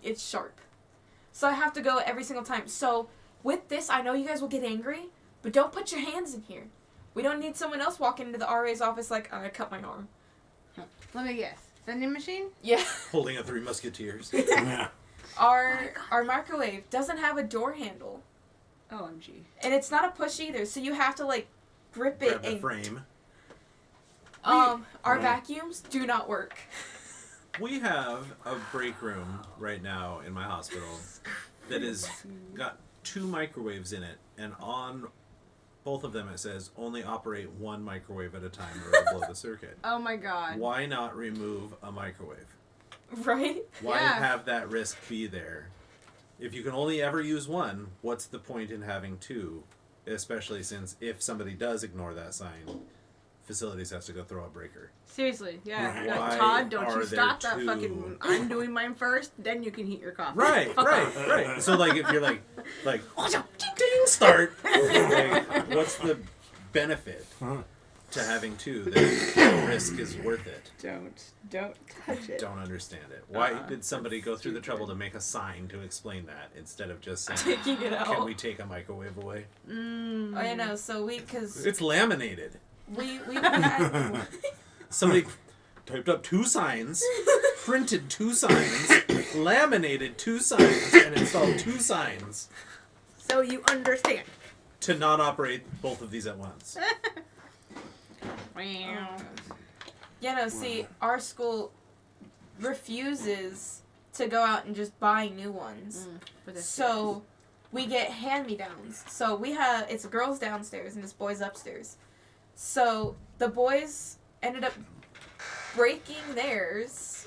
it's sharp. So I have to go every single time. So with this, I know you guys will get angry, but don't put your hands in here. We don't need someone else walking into the RA's office like, I cut my arm. Let me guess. Vending machine? Yeah. Holding a 3 Musketeers. Yeah. Our microwave doesn't have a door handle. OMG. And it's not a push either, so you have to like grip it Grab the and frame. our vacuums do not work. We have a break room right now in my hospital that has got 2 microwaves in it, and on both of them it says only operate 1 microwave at a time or it'll blow the circuit. Oh my god. Why not remove a microwave? Right? Why Yeah. have that risk be there? If you can only ever use 1, what's the point in having 2? Especially since if somebody does ignore that sign, facilities has to go throw a breaker. Seriously, yeah. Why Like, Todd, don't are you there stop that 2? fucking. I'm doing mine first, then you can heat your coffee. Right. So like if you're like ding start, like, what's the benefit to having 2? The risk is worth it. Don't touch it. Don't understand it. Why did somebody go through the trouble to make a sign to explain that instead of just saying, Taking it out. "Can we take a microwave away?" Mm. Oh, yeah, no. So because It's laminated. we had, Somebody typed up 2 signs, printed 2 signs, laminated 2 signs, and installed 2 signs So you understand. to not operate both of these at once. yeah, no. See, our school refuses to go out and just buy new ones. So we get hand-me-downs. So it's girls downstairs and it's boys upstairs. So the boys ended up breaking theirs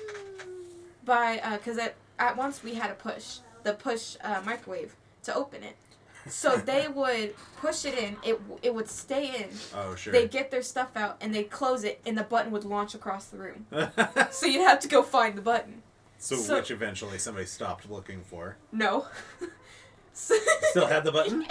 by because at once we had a push microwave to open it. So they would push it in, it would stay in. Oh, sure. They'd get their stuff out and they'd close it and the button would launch across the room. So you'd have to go find the button. so which eventually somebody stopped looking for. No. So, Still had the button?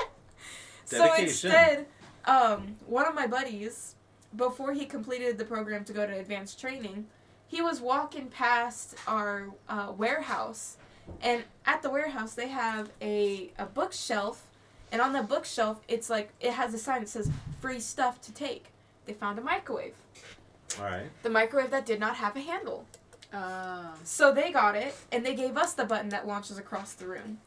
so Dedication. instead, one of my buddies, before he completed the program to go to advanced training, he was walking past our warehouse, and at the warehouse they have a bookshelf, and on the bookshelf it's like it has a sign that says free stuff to take. They found a microwave. All right. The microwave that did not have a handle. So they got it, and they gave us the button that launches across the room.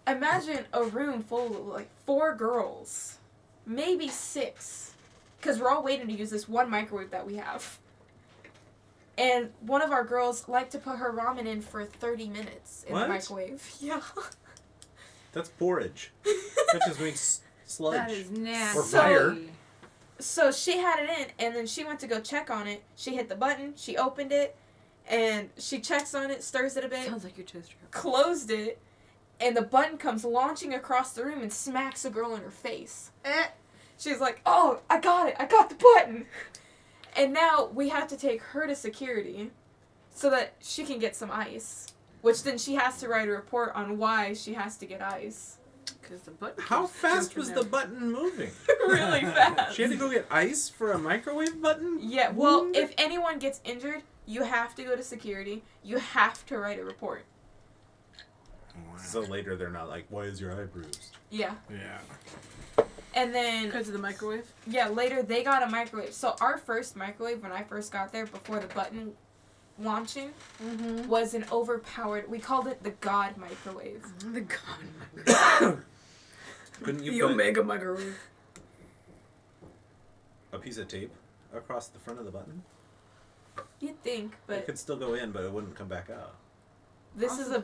Imagine a room full of like 4 girls, maybe 6, because we're all waiting to use this one microwave that we have. And one of our girls liked to put her ramen in for 30 minutes in What? the microwave. Yeah. That's porridge. That just makes sludge. That is nasty. Or fire. So she had it in, and then she went to go check on it. She hit the button, she opened it, and she checks on it, stirs it a bit, Sounds like your toaster. closed it, and the button comes launching across the room and smacks a girl in her face. She's like, oh, I got it, I got the button. And now we have to take her to security so that she can get some ice, which then she has to write a report on why she has to get ice. Because the button. How keeps fast jumping was out. the button moving? Really fast. She had to go get ice for a microwave button? Yeah, well, if anyone gets injured, you have to go to security. You have to write a report. So later they're not like, why is your eye bruised? Yeah. Yeah. And then, Because of the microwave? yeah, later they got a microwave. So our first microwave, when I first got there, before the button launching, was an overpowered, we called it the God microwave. The God microwave. Couldn't you The put Omega microwave. a piece of tape across the front of the button? You'd think, It but could still go in, but it wouldn't come back out. this is a,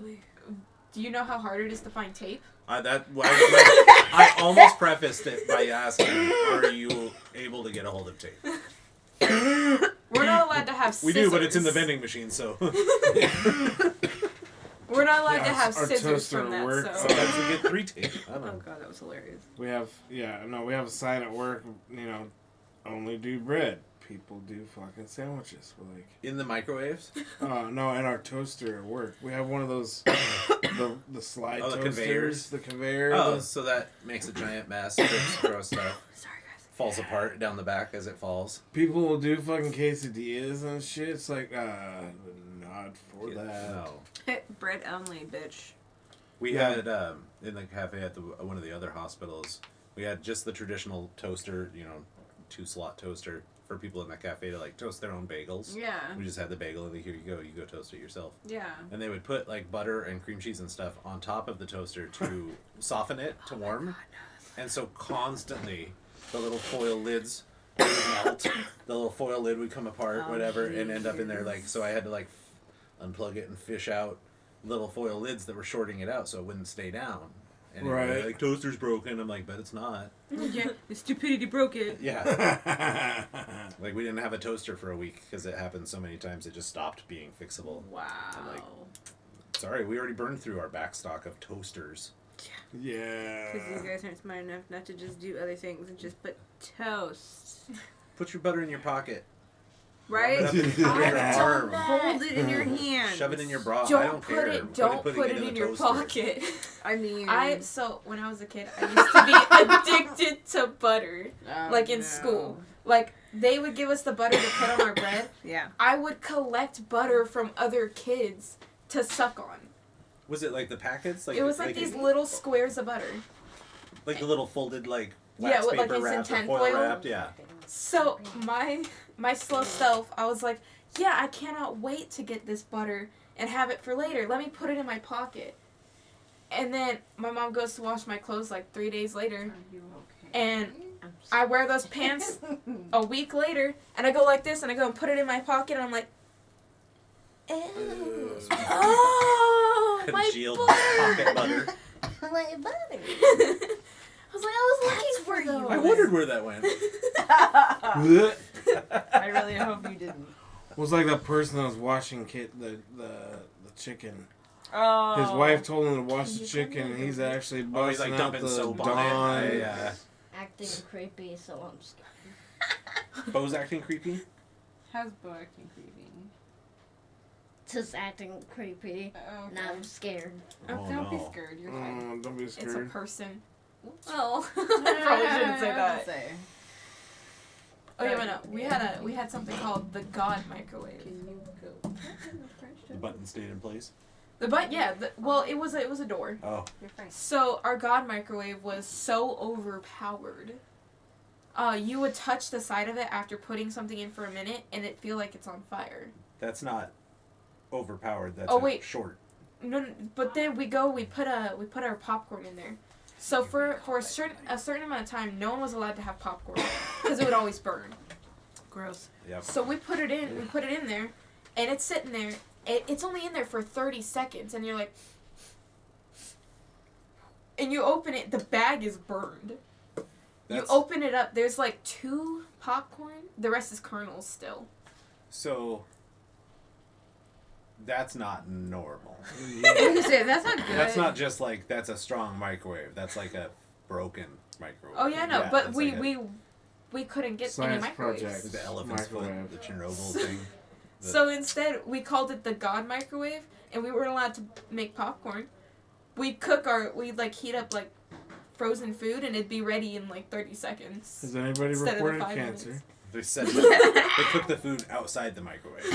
do you know how hard it is to find tape? I almost prefaced it by asking, are you able to get a hold of tape? We're not allowed to have We scissors. do, but it's in the vending machine, so We're not allowed Yeah, to have our scissors toaster from that, works. so. sometimes we get 3 tape. I don't Oh know. god, that was hilarious. We have a sign at work, only do bread. People do fucking sandwiches. We're like, In the microwaves? no, in our toaster at work. We have one of those, the slide Oh, the toasters. conveyors? The conveyor. Oh, the- so that makes a giant mess. Drips gross stuff. Sorry, guys. Falls apart down the back as it falls. people will do fucking quesadillas and shit. It's like, not for that. No. Bread only, bitch. We Yeah. had, in the cafe at one of the other hospitals, we had just the traditional toaster, 2-slot toaster for people in that cafe to, like, toast their own bagels. Yeah. We just had the bagel and here you go toast it yourself. Yeah. And they would put, like, butter and cream cheese and stuff on top of the toaster to soften it, to warm. And so constantly, the little foil lids would melt. The little foil lid would come apart, Oh, whatever, and end up in there, like, so I had to, like, unplug it and fish out little foil lids that were shorting it out so it wouldn't stay down. And it would be Right. like, toaster's broken. I'm like, but it's not. Yeah. The stupidity broke it. Yeah. Like, we didn't have a toaster for a week because it happened so many times it just stopped being fixable. Wow. I'm like, sorry, we already burned through our back stock of toasters. Yeah. Because you guys aren't smart enough not to just do other things and just put toast. Put your butter in your pocket. Right? Rub it up in your arm. Hold it in your hand. Shove it in your bra. I Don't don't put care. it. Don't put it into in the your toaster. pocket. I mean. So when I was a kid, I used to be addicted to butter. Oh, Like in no. school, like they would give us the butter to put on our bread. Yeah. I would collect butter from other kids to suck on. Was it like the packets? It was like these little squares of butter. like the little folded like Yeah, wax with, like, paper it's in wrapped or tin foil foil. wrapped. Yeah. So my slow self, I was like, yeah, I cannot wait to get this butter and have it for later. Let me put it in my pocket. And then my mom goes to wash my clothes like 3 days later, Are you okay? and I wear those pants a week later, and I go like this, and I go and put it in my pocket, and I'm like, ew. Oh, my Congealed butter. pocket butter. My butter. I was like, I was looking for you. those. I wondered where that went. I really hope you didn't. Was like that person that was washing the chicken. Oh. His wife told him to wash the chicken, and he's actually Oh, he's busting like out dumping the soap Dawn. on it. Yeah. Acting creepy, so I'm scared. Bo's acting creepy. How's Bo acting creepy? Just acting creepy. Oh, Now I'm scared. Oh, Oh, don't be no. scared. You're fine. Don't be It's a scared. person. Well, I probably shouldn't say I'll that. say. Oh yeah, but no. We had something called the God microwave. Can you go? The button stayed in place. Well, it was a door. Oh. You're fine. So our God microwave was so overpowered. You would touch the side of it after putting something in for a minute, and it feel like it's on fire. That's not overpowered. That's short. No, but then we put our popcorn in there. So for a certain amount of time, no one was allowed to have popcorn because it would always burn. Gross. Yep. So we put it in there, and it's sitting there. It's only in there for 30 seconds, and you're like, and you open it, the bag is burned. You open it up, there's like 2 popcorn, the rest is kernels still. So, that's not normal. That's not good. That's not just like, that's a strong microwave. That's like a broken microwave. Oh yeah, no, but we couldn't get any Science microwaves. project. The elephant's foot, Microwave. the Chernobyl thing. So instead, we called it the God microwave, and we weren't allowed to make popcorn. We'd heat up like frozen food, and it'd be ready in like 30 seconds. Has anybody Instead of the reported 5 cancer? minutes. They cook the food outside the microwave.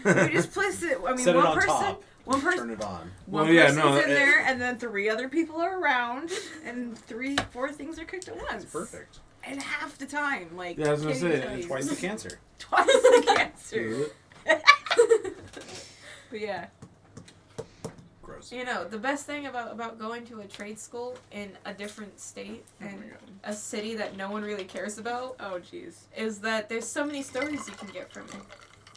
We just place it. I mean, Set it one on person. top. One person. Turn it on. One Well, yeah, person's no, in there, and then 3 other people are around, and 4 things are cooked at once. It's perfect. And half the time, like. Yeah, I was gonna can you say, tell you? Twice the cancer. Twice the cancer. Is it? But yeah. Gross. You know, the best thing about going to a trade school in a different state and my God. a city that no one really cares about Oh, jeez. is that there's so many stories you can get from it.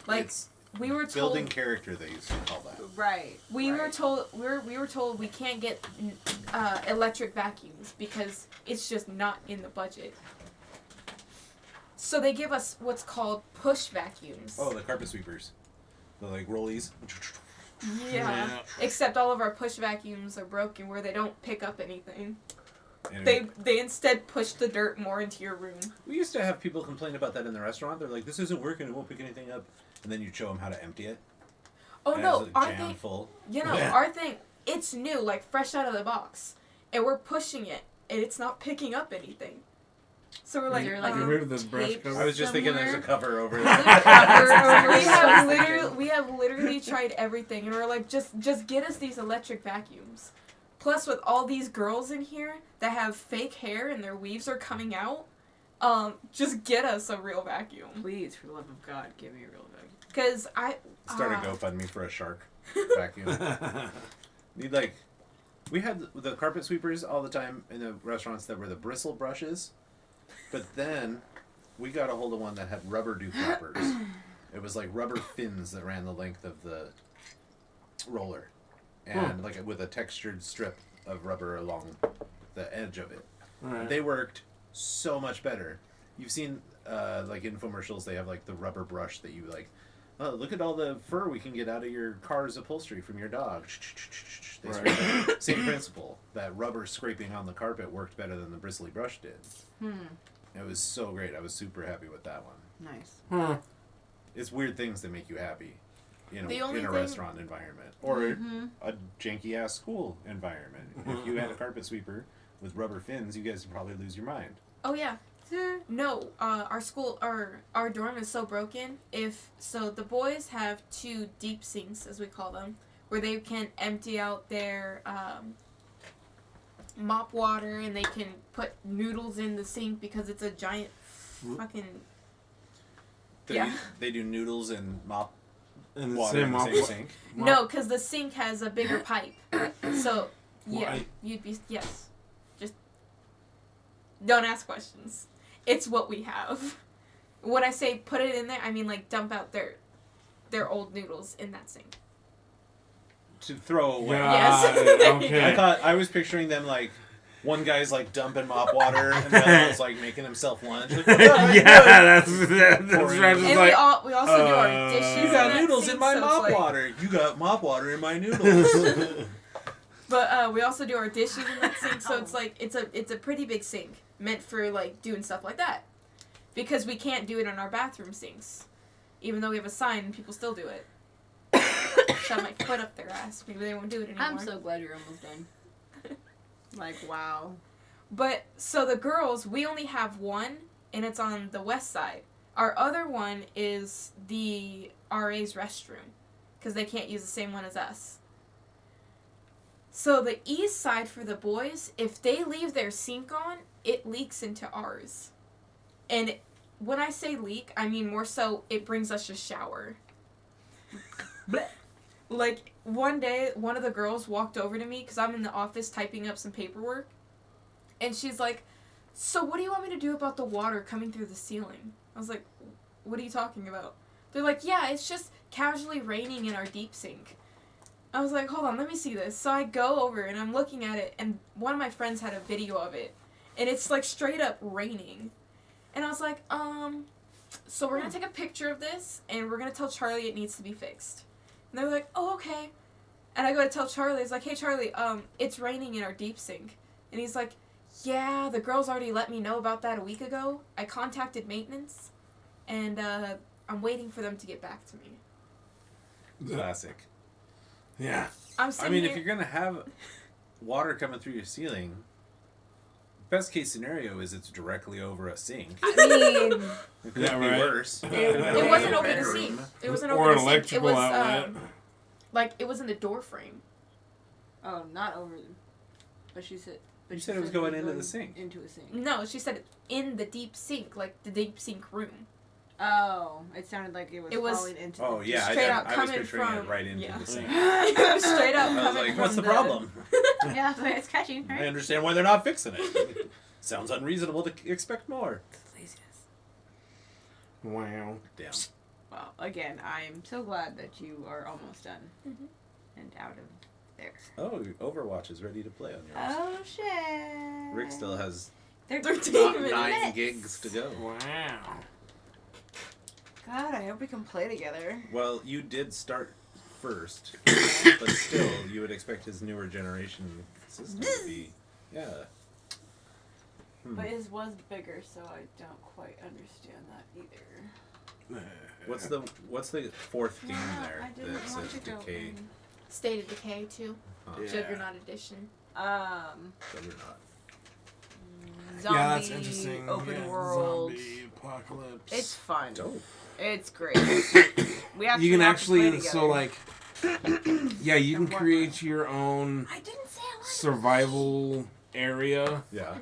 Like, It's we were told building character, they used to call that. Right. we were told we can't get electric vacuums because it's just not in the budget. So they give us what's called push vacuums. Oh, the carpet sweepers. The like rollies. Yeah. Except all of our push vacuums are broken where they don't pick up anything. And They instead push the dirt more into your room. we used to have people complain about that in the restaurant. They're like, "This isn't working. It won't pick anything up." And then you show them how to empty it. Oh And no, it's our jammed thing, full. our thing, it's new, like fresh out of the box, and we're pushing it, and it's not picking up anything. So we're like, Is there, like, Remove the brush tape? cover. I was just thinking there's a cover over we there. have literally tried everything, and we're like, just get us these electric vacuums. Plus, with all these girls in here that have fake hair and their weaves are coming out, just get us a real vacuum. Please, for the love of God, give me a real vacuum. Cause Start a GoFundMe for a shark vacuum. Need like, we had the carpet sweepers all the time in the restaurants that were the bristle brushes, but then we got a hold of one that had rubber dew flappers. It was like rubber fins that ran the length of the roller, and like with a textured strip of rubber along the edge of it. Right. They worked so much better. You've seen like infomercials, they have like the rubber brush that you like, oh, look at all the fur we can get out of your car's upholstery from your dog. They Right. scrape it. Same principle. That rubber scraping on the carpet worked better than the bristly brush did. It was so great. I was super happy with that one. Nice. Huh. It's weird things that make you happy in The a only thing- restaurant environment. Or a janky-ass school environment. If you had a carpet sweeper with rubber fins, you guys would probably lose your mind. Oh yeah. No, our school, our dorm is so broken. So the boys have 2 deep sinks, as we call them, where they can empty out their mop water, and they can put noodles in the sink because it's a giant fucking. They do noodles and mop And the water same in the mop- same sink. No, because the sink has a bigger pipe. So yeah, Why? you'd be yes. Just don't ask questions. It's what we have. When I say put it in there, I mean like dump out their old noodles in that sink. To throw away. Yes. Okay. I was picturing them like, one guy's like dumping mop water and the other one's like making himself lunch. Like, Yeah, that's right. And Just we like, also do our dishes. You in got that noodles sink, in my so it's mop like- water. You got mop water in my noodles. But we also do our dishes in that sink, so it's like it's a pretty big sink meant for like doing stuff like that, because we can't do it in our bathroom sinks, even though we have a sign and people still do it. Shove my foot up their ass. Maybe they won't do it anymore. I'm so glad you're almost done. Like, wow. But, so the girls, we only have one, and it's on the west side. Our other one is the RA's restroom, because they can't use the same one as us. So the east side for the boys, if they leave their sink on, it leaks into ours. And when I say leak, I mean more so it brings us a shower. Like, one day, one of the girls walked over to me, because I'm in the office typing up some paperwork, and she's like, so what do you want me to do about the water coming through the ceiling? I was like, what are you talking about? They're like, yeah, it's just casually raining in our deep sink. I was like, hold on, let me see this. So I go over, and I'm looking at it, and one of my friends had a video of it, and it's, like, straight up raining. And I was like, so we're going to take a picture of this, and we're going to tell Charlie it needs to be fixed. And they're like, oh, okay. And I go to tell Charlie, it's like, hey, Charlie, it's raining in our deep sink. And he's like, yeah, the girls already let me know about that a week ago. I contacted maintenance, and I'm waiting for them to get back to me. Classic. Yeah. I'm sitting I mean, here, if you're gonna have water coming through your ceiling, best case scenario is it's directly over a sink. I mean, It could Yeah, be right. worse. it wasn't over the Bedroom. sink. It wasn't Or over an the sink. It electrical was, outlet. like, it was in the door frame. oh, not over them. But she said... But You she said it was going into the sink. Into a sink. No, she said in the deep sink, like the deep sink room. Oh, it sounded like it was, It was- falling into Oh the... yeah, Straight I out was coming picturing from- it right into yeah. the sink. It was straight up I was coming like, from what's the problem? Yeah, so it's catching, I right? understand why they're not fixing it. Sounds unreasonable to expect more. Laziness. Wow. Damn. Well, again, I'm so glad that you are almost done. Mhm. And out of there. Oh, Overwatch is ready to play on yours. Oh, shit. Rick still has 13 9 minutes. gigs to go. Wow. God, I hope we can play together. Well, you did start first, but still, you would expect his newer generation system to be, yeah. But his was bigger, so I don't quite understand that either. What's the fourth game there I didn't that want says to go Decay? in. State of Decay 2. Huh, Yeah. Juggernaut Edition. Juggernaut. Zombie, Yeah, that's interesting. open Yeah, world. Zombie apocalypse. It's fun. Dope. It's great. We actually You can have to play actually, so like, yeah, you can And create your own I didn't say I wanted survival area, Yeah.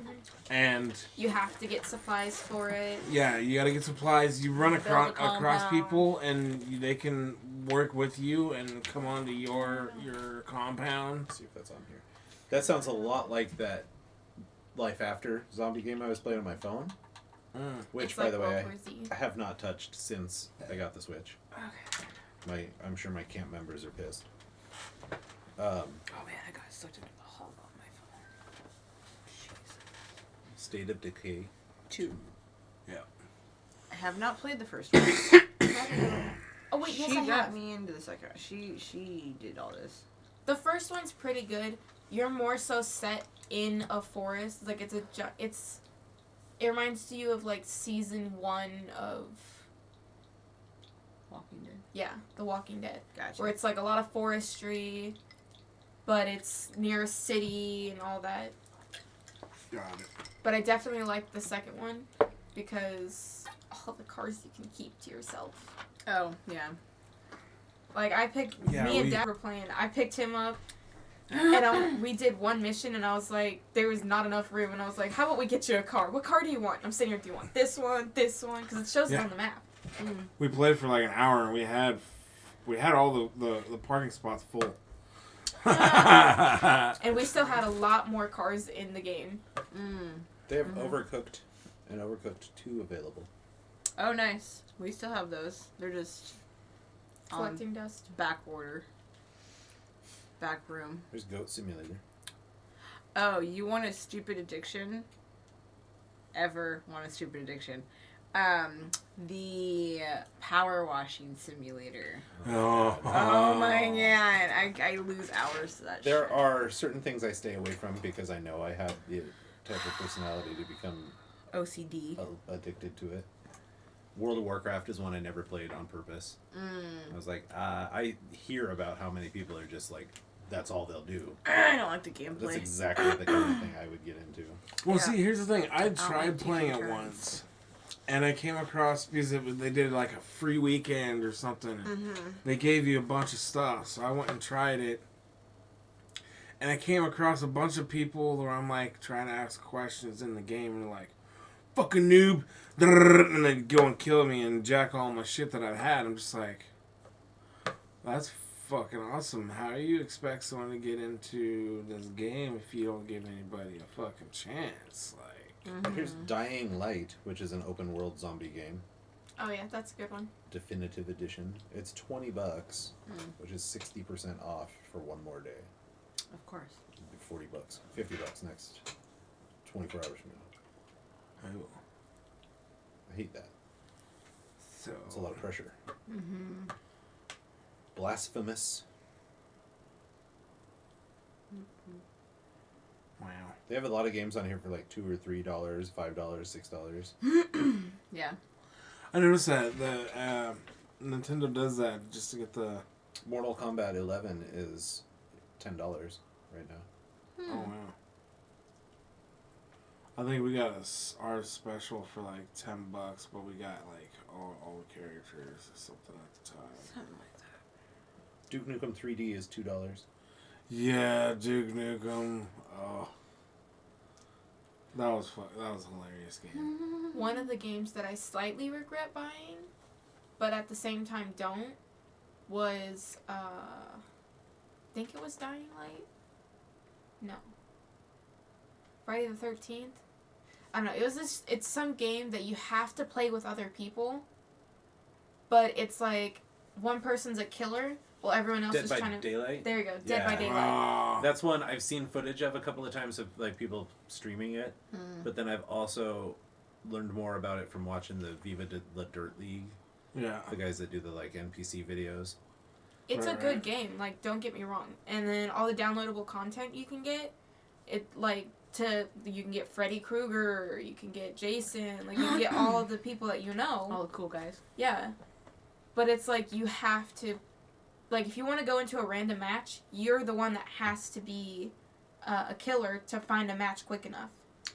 and You have to get supplies for it. yeah, you gotta get supplies. You run Build a across compound. people, and they can work with you and come onto your compound. Let's see if that's on here. That sounds a lot like that Life After zombie game I was playing on my phone, which, It's by like the way, World War Z. I have not touched since I got the Switch. Okay. I'm sure my camp members are pissed. Oh man, I got sucked into the hole on my phone. Jeez. State of Decay 2. Yeah. I have not played the first one. Oh wait, yes she I got have. me into the second. She did all this. The first one's pretty good. You're more so set in a forest. Like it reminds you of like season 1 of Walking Dead. yeah, The Walking Dead, Gotcha. where it's like a lot of forestry, but it's near a city and all that. Got it. But I definitely like the second one because all the cars you can keep to yourself. Oh yeah. Like I picked Yeah, me and we- Dad were playing. I picked him up. And we did one mission, and I was like, there was not enough room, and I was like, how about we get you a car? What car do you want? And I'm sitting here, do you want this one, because it shows it Yeah. on the map. We played for like an hour, and we had all the parking spots full. And we still had a lot more cars in the game. They have Overcooked and Overcooked 2 available. Oh nice. We still have those. They're just Collecting dust. back order. Back room. There's Goat Simulator. Oh, you want a stupid addiction? Ever want a stupid addiction? The power washing simulator. Oh my god, I lose hours to that There shit. are certain things I stay away from because I know I have the type of personality to become OCD. addicted to it. World of Warcraft is one I never played on purpose. I was like, I hear about how many people are just like that's all they'll do. I don't like the gameplay. That's exactly the kind of thing I would get into. Well, Yeah. see, here's the thing. I tried like playing taking it turns. once, and I came across because they did like a free weekend or something. Mm-hmm. They gave you a bunch of stuff, so I went and tried it. And I came across a bunch of people where I'm like trying to ask questions in the game, and they're like, "Fucking noob," and they go and kill me and jack all my shit that I've had. I'm just like, that's fucking awesome. How do you expect someone to get into this game if you don't give anybody a fucking chance? Like, Here's Dying Light, which is an open world zombie game. Oh yeah, that's a good one. Definitive edition. It's $20, which is 60% off for one more day. Of course. $40, $50 next 24 hours from now. oh, I hate that. so It's a lot of pressure. Mm-hmm. Blasphemous. wow. They have a lot of games on here for like $2 or $3, $5, $6. Yeah. I noticed that the Nintendo does that just to get the. Mortal Kombat 11 is $10 right now. Oh wow. I think we got our special for like $10, but we got like all the characters or something at the time. Something like that. Duke Nukem 3D is $2. Yeah, Duke Nukem. Oh, that was fun. That was a hilarious game. One of the games that I slightly regret buying, but at the same time don't, was I think it was Dying Light. No. Friday the 13th. I don't know. It was this. It's some game that you have to play with other people, but it's like one person's a killer while everyone else Dead is by trying to. Daylight? There you go. Dead by Yeah. Daylight. Oh, That's one I've seen footage of a couple of times of like people streaming it, but then I've also learned more about it from watching the Viva La Dirt League, yeah. the guys that do the like NPC videos. It's a Right, good right. game. Like, don't get me wrong. And then all the downloadable content you can get, you can get Freddy Krueger, you can get Jason, like you can get all of the people that you know. All the cool guys. Yeah. But it's like you have to, like if you want to go into a random match, you're the one that has to be a killer to find a match quick enough.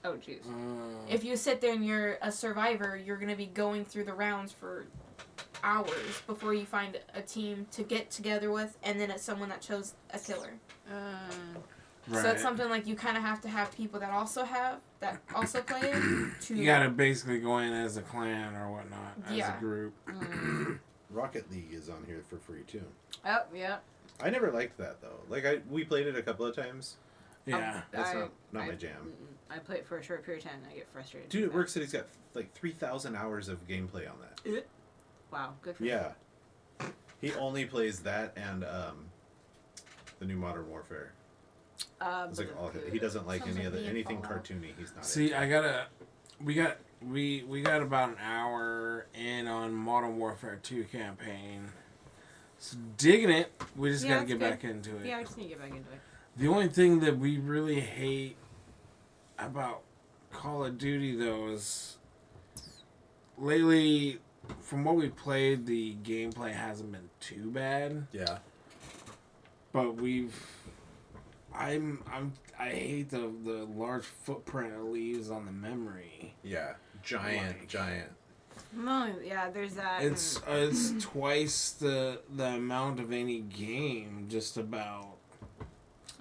Oh, jeez. If you sit there and you're a survivor, you're going to be going through the rounds for hours before you find a team to get together with, and then it's someone that chose a killer. Right. So it's something like you kind of have people that also play it. To You gotta basically go in as a clan or whatnot, as Yeah. a group. Rocket League is on here for free too. Oh, yeah. I never liked that though. Like we played it a couple of times. Yeah. That's not my jam. I play it for a short period of time and I get frustrated. Dude, with at that. Work City's got like 3,000 hours of gameplay on that. Wow, good for Yeah. He only plays that and the new Modern Warfare. It's like he doesn't like Sounds any like other me and anything Fallout. cartoony. He's not. See, into. we got about an hour in on Modern Warfare 2 campaign. So digging it. We just Yeah, gotta get it's back into it. Yeah, I just need to get back into it. The only thing that we really hate about Call of Duty though is lately, from what we played, the gameplay hasn't been too bad. Yeah. But I hate the large footprint it leaves on the memory. Yeah. Giant. No, yeah, there's that. It's twice the amount of any game, just about.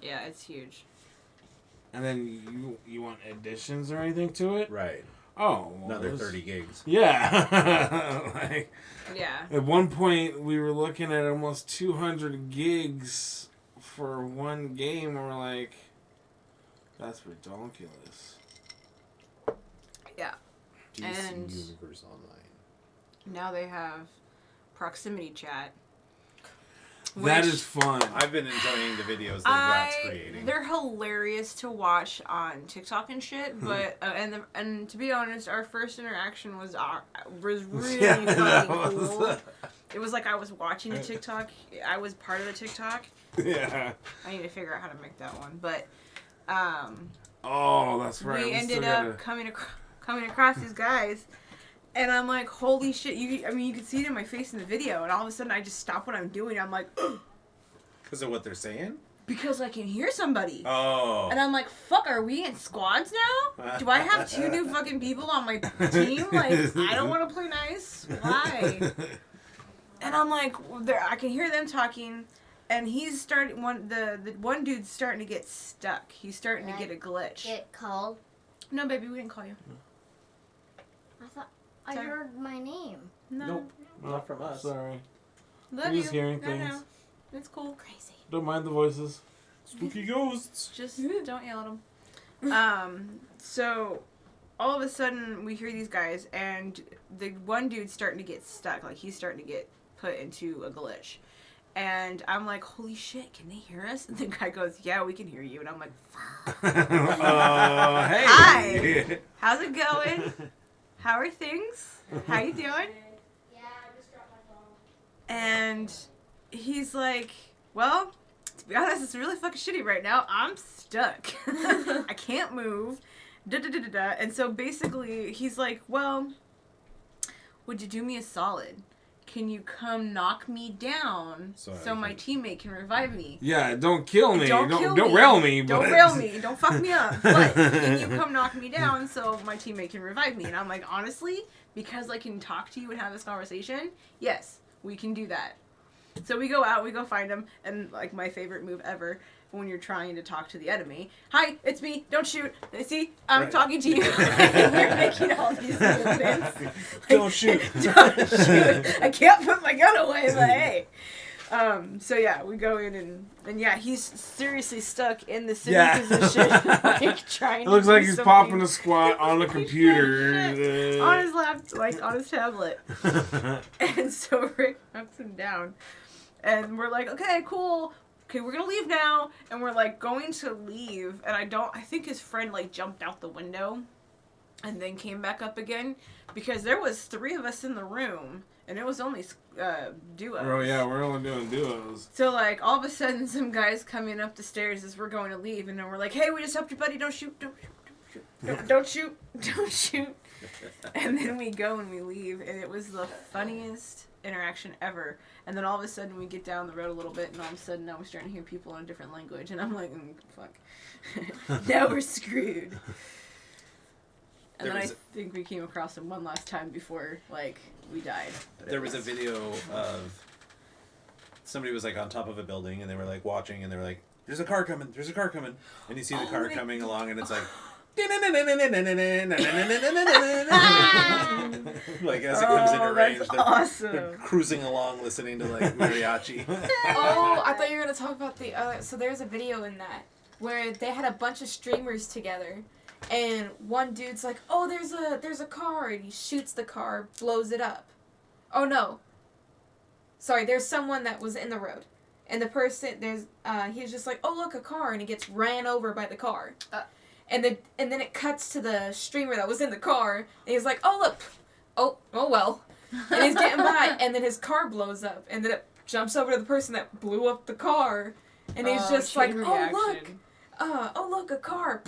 Yeah, it's huge. And then you want additions or anything to it? Right. Oh, well, Another those- 30 gigs. Yeah. Like, Yeah. at one point, we were looking at almost 200 gigs for one game, and we're like, that's ridiculous. Yeah. DC And- Universe Online. Now they have proximity chat. That which is fun. I've been enjoying the videos that Rat's creating. They're hilarious to watch on TikTok and shit, but and to be honest, our first interaction was really Yeah, fucking that cool. was- It was like I was watching a TikTok. I was part of the TikTok. Yeah. I need to figure out how to make that one, but Oh, that's right. we still ended gotta- up coming across these guys. And I'm like, holy shit! You could see it in my face in the video, and all of a sudden, I just stop what I'm doing. I'm like, Because of what they're saying? because I can hear somebody. Oh. And I'm like, fuck, are we in squads now? Do I have 2 new fucking people on my team? Like, I don't want to play nice. Why? And I'm like, I can hear them talking, and he's starting, the one dude's starting to get stuck. He's starting to get a glitch. Get called. No, baby, we didn't call you. I thought I Sorry. heard my name. No. Nope. Not from us. Sorry. Love I'm you. just hearing No, things. no. It's cool. Crazy. Don't mind the voices. Spooky ghosts. Just don't yell at them. So all of a sudden we hear these guys, and the one dude's starting to get stuck. Like, he's starting to get put into a glitch. And I'm like, holy shit, can they hear us? And the guy goes, yeah, we can hear you. And I'm like, fuck. Hey. Hi. How's it going? How are things? How you doing? Yeah, I just dropped my phone. And he's like, well, to be honest, it's really fucking shitty right now. I'm stuck. I can't move. Da-da-da-da-da. And so basically, he's like, well, would you do me a solid? Can you come knock me down so my teammate can revive me? Yeah, don't kill me. Don't kill don't me. rail me. Don't rail me. Don't fuck me up. But can you come knock me down so my teammate can revive me? And I'm like, honestly, because I can talk to you and have this conversation, yes, we can do that. So we go out, we go find him, and like my favorite move ever, when you're trying to talk to the enemy. Hi, it's me. Don't shoot. See, I'm talking to you. You're making all these movements. Don't shoot. Don't shoot. I can't put my gun away, but hey. So yeah, we go in and yeah, he's seriously stuck in the sitting position, like trying. It looks to like do he's something. popping a squat on a computer. on his like on his tablet. And so Rick knocks him down, and we're like, okay, cool. Okay, we're gonna leave now, and we're like going to leave, and I think his friend like jumped out the window and then came back up again, because there was 3 of us in the room, and it was only duos. Oh yeah, we're only doing duos. So like all of a sudden some guys coming up the stairs as we're going to leave, and then we're like, hey, we just helped your buddy, don't shoot, don't shoot, don't shoot, don't shoot. And then we go and we leave, and it was the funniest interaction ever. And then all of a sudden we get down the road a little bit, and all of a sudden now we're starting to hear people in a different language, and I'm like, fuck. Now we're screwed. And then I think we came across him one last time before, like, we died. There was a video of somebody was like on top of a building, and they were like watching, and they were like, there's a car coming, and you see the car coming along, and it's like like as it comes into range, that's they're awesome. cruising along listening to like mariachi. Oh, I thought you were gonna talk about the other. So there's a video in that where they had a bunch of streamers together, and one dude's like, "Oh, there's a car," and he shoots the car, blows it up. Oh no. Sorry, there's someone that was in the road, and the person he's just like, "Oh look, a car," and he gets ran over by the car. And then it cuts to the streamer that was in the car, and he's like, "Oh look, oh well," and he's getting by, and then his car blows up, and then it jumps over to the person that blew up the car, and he's just like, "Oh look, a car,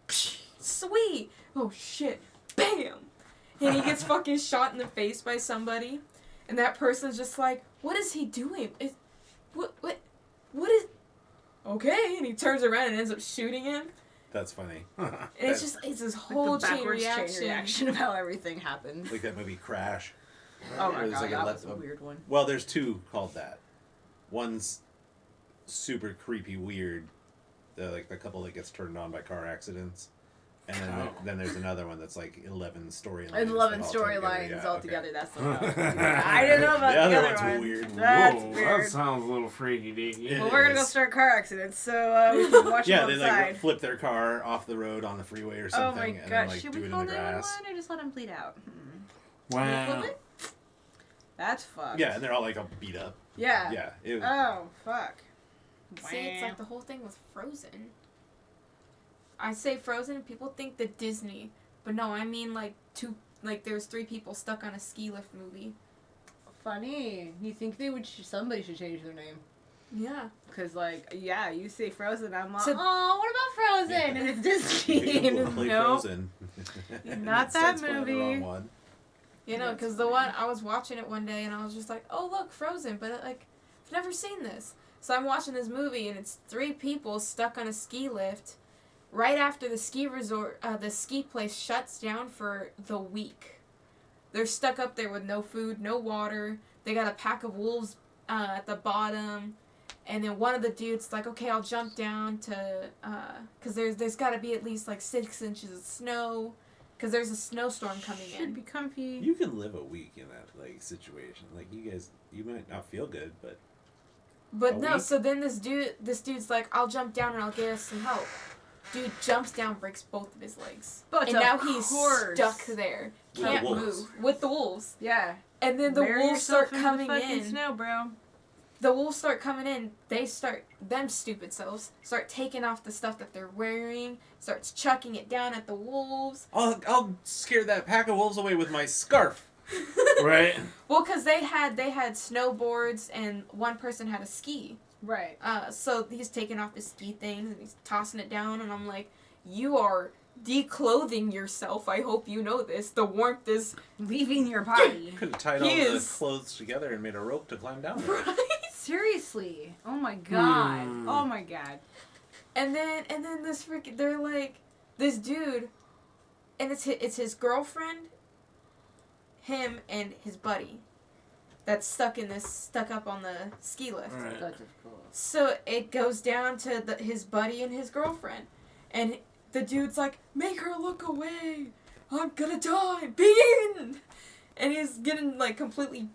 sweet, oh shit, bam," and he gets fucking shot in the face by somebody, and that person's just like, "What is he doing? What is?" Okay, and he turns around and ends up shooting him. That's funny. And it's this whole Like the chain backwards reaction. of how everything happened. Like that movie Crash. Oh my There's god, like that was a weird one. Well, there's 2 called that. One's super creepy, weird, like the couple that gets turned on by car accidents, and then there's another one that's like 11 storylines. 11 storylines all together. That's the one I was doing. I didn't know about The other other one's one. weird. That's Whoa, weird. that sounds a little freaky deaky. Well, we're gonna go start car accidents, so we can watch Yeah, them they outside. like flip their car off the road on the freeway or Oh something, my and then gosh, like should do we it in call the 911 grass. or just let them bleed out? Wow. Flip it? That's fucked. Yeah, and they're all like all beat up. Yeah. Yeah. It was, Oh, fuck. See, it's like the whole thing with Frozen. I say Frozen, people think the Disney, but no, I mean like there's 3 people stuck on a ski lift movie. Funny. You think somebody should change their name? Yeah. Because, like, yeah, you say Frozen, I'm like, So- oh, what about Frozen? Yeah. And it's Disney. People And play nope. Frozen. Not that Instead playing the movie. wrong one. You know, because the one, I was watching it one day and I was just like, oh look, Frozen, but like, I've never seen this. So I'm watching this movie, and it's 3 people stuck on a ski lift right after the ski resort, the ski place shuts down for the week. They're stuck up there with no food, no water. They got a pack of wolves at the bottom. And then one of the dudes like, okay, I'll jump down to, because there's got to be at least like 6 inches of snow, because there's a snowstorm coming Should in. be comfy. You can live a week in that like situation. Like you guys, you might not feel good, but But A no, week? so then this dude's like, I'll jump down and I'll get us some help. Dude jumps down, breaks both of his legs. But and of now he's course. stuck there. With Can't the wolves. move. With the wolves. Yeah. And then the Bury wolves start yourself coming the fucking in. snow, bro. The wolves start coming in. Them stupid selves, start taking off the stuff that they're wearing, starts chucking it down at the wolves. I'll scare that pack of wolves away with my scarf. Right? Well, because they had snowboards and one person had a ski. Right. So he's taking off his ski things and he's tossing it down, and I'm like, you are declothing yourself. I hope you know this. The warmth is Leaving your body. Could have tied He all the is- clothes together and made a rope to climb down. right. Seriously. Oh my god. Hmm. Oh my god. And then they're like, this dude, and it's his girlfriend, him, and his buddy that's stuck up on the ski lift. Right. That's cool. So it goes down to his buddy and his girlfriend, and the dude's like, make her look away, I'm gonna die, begin! And he's getting like completely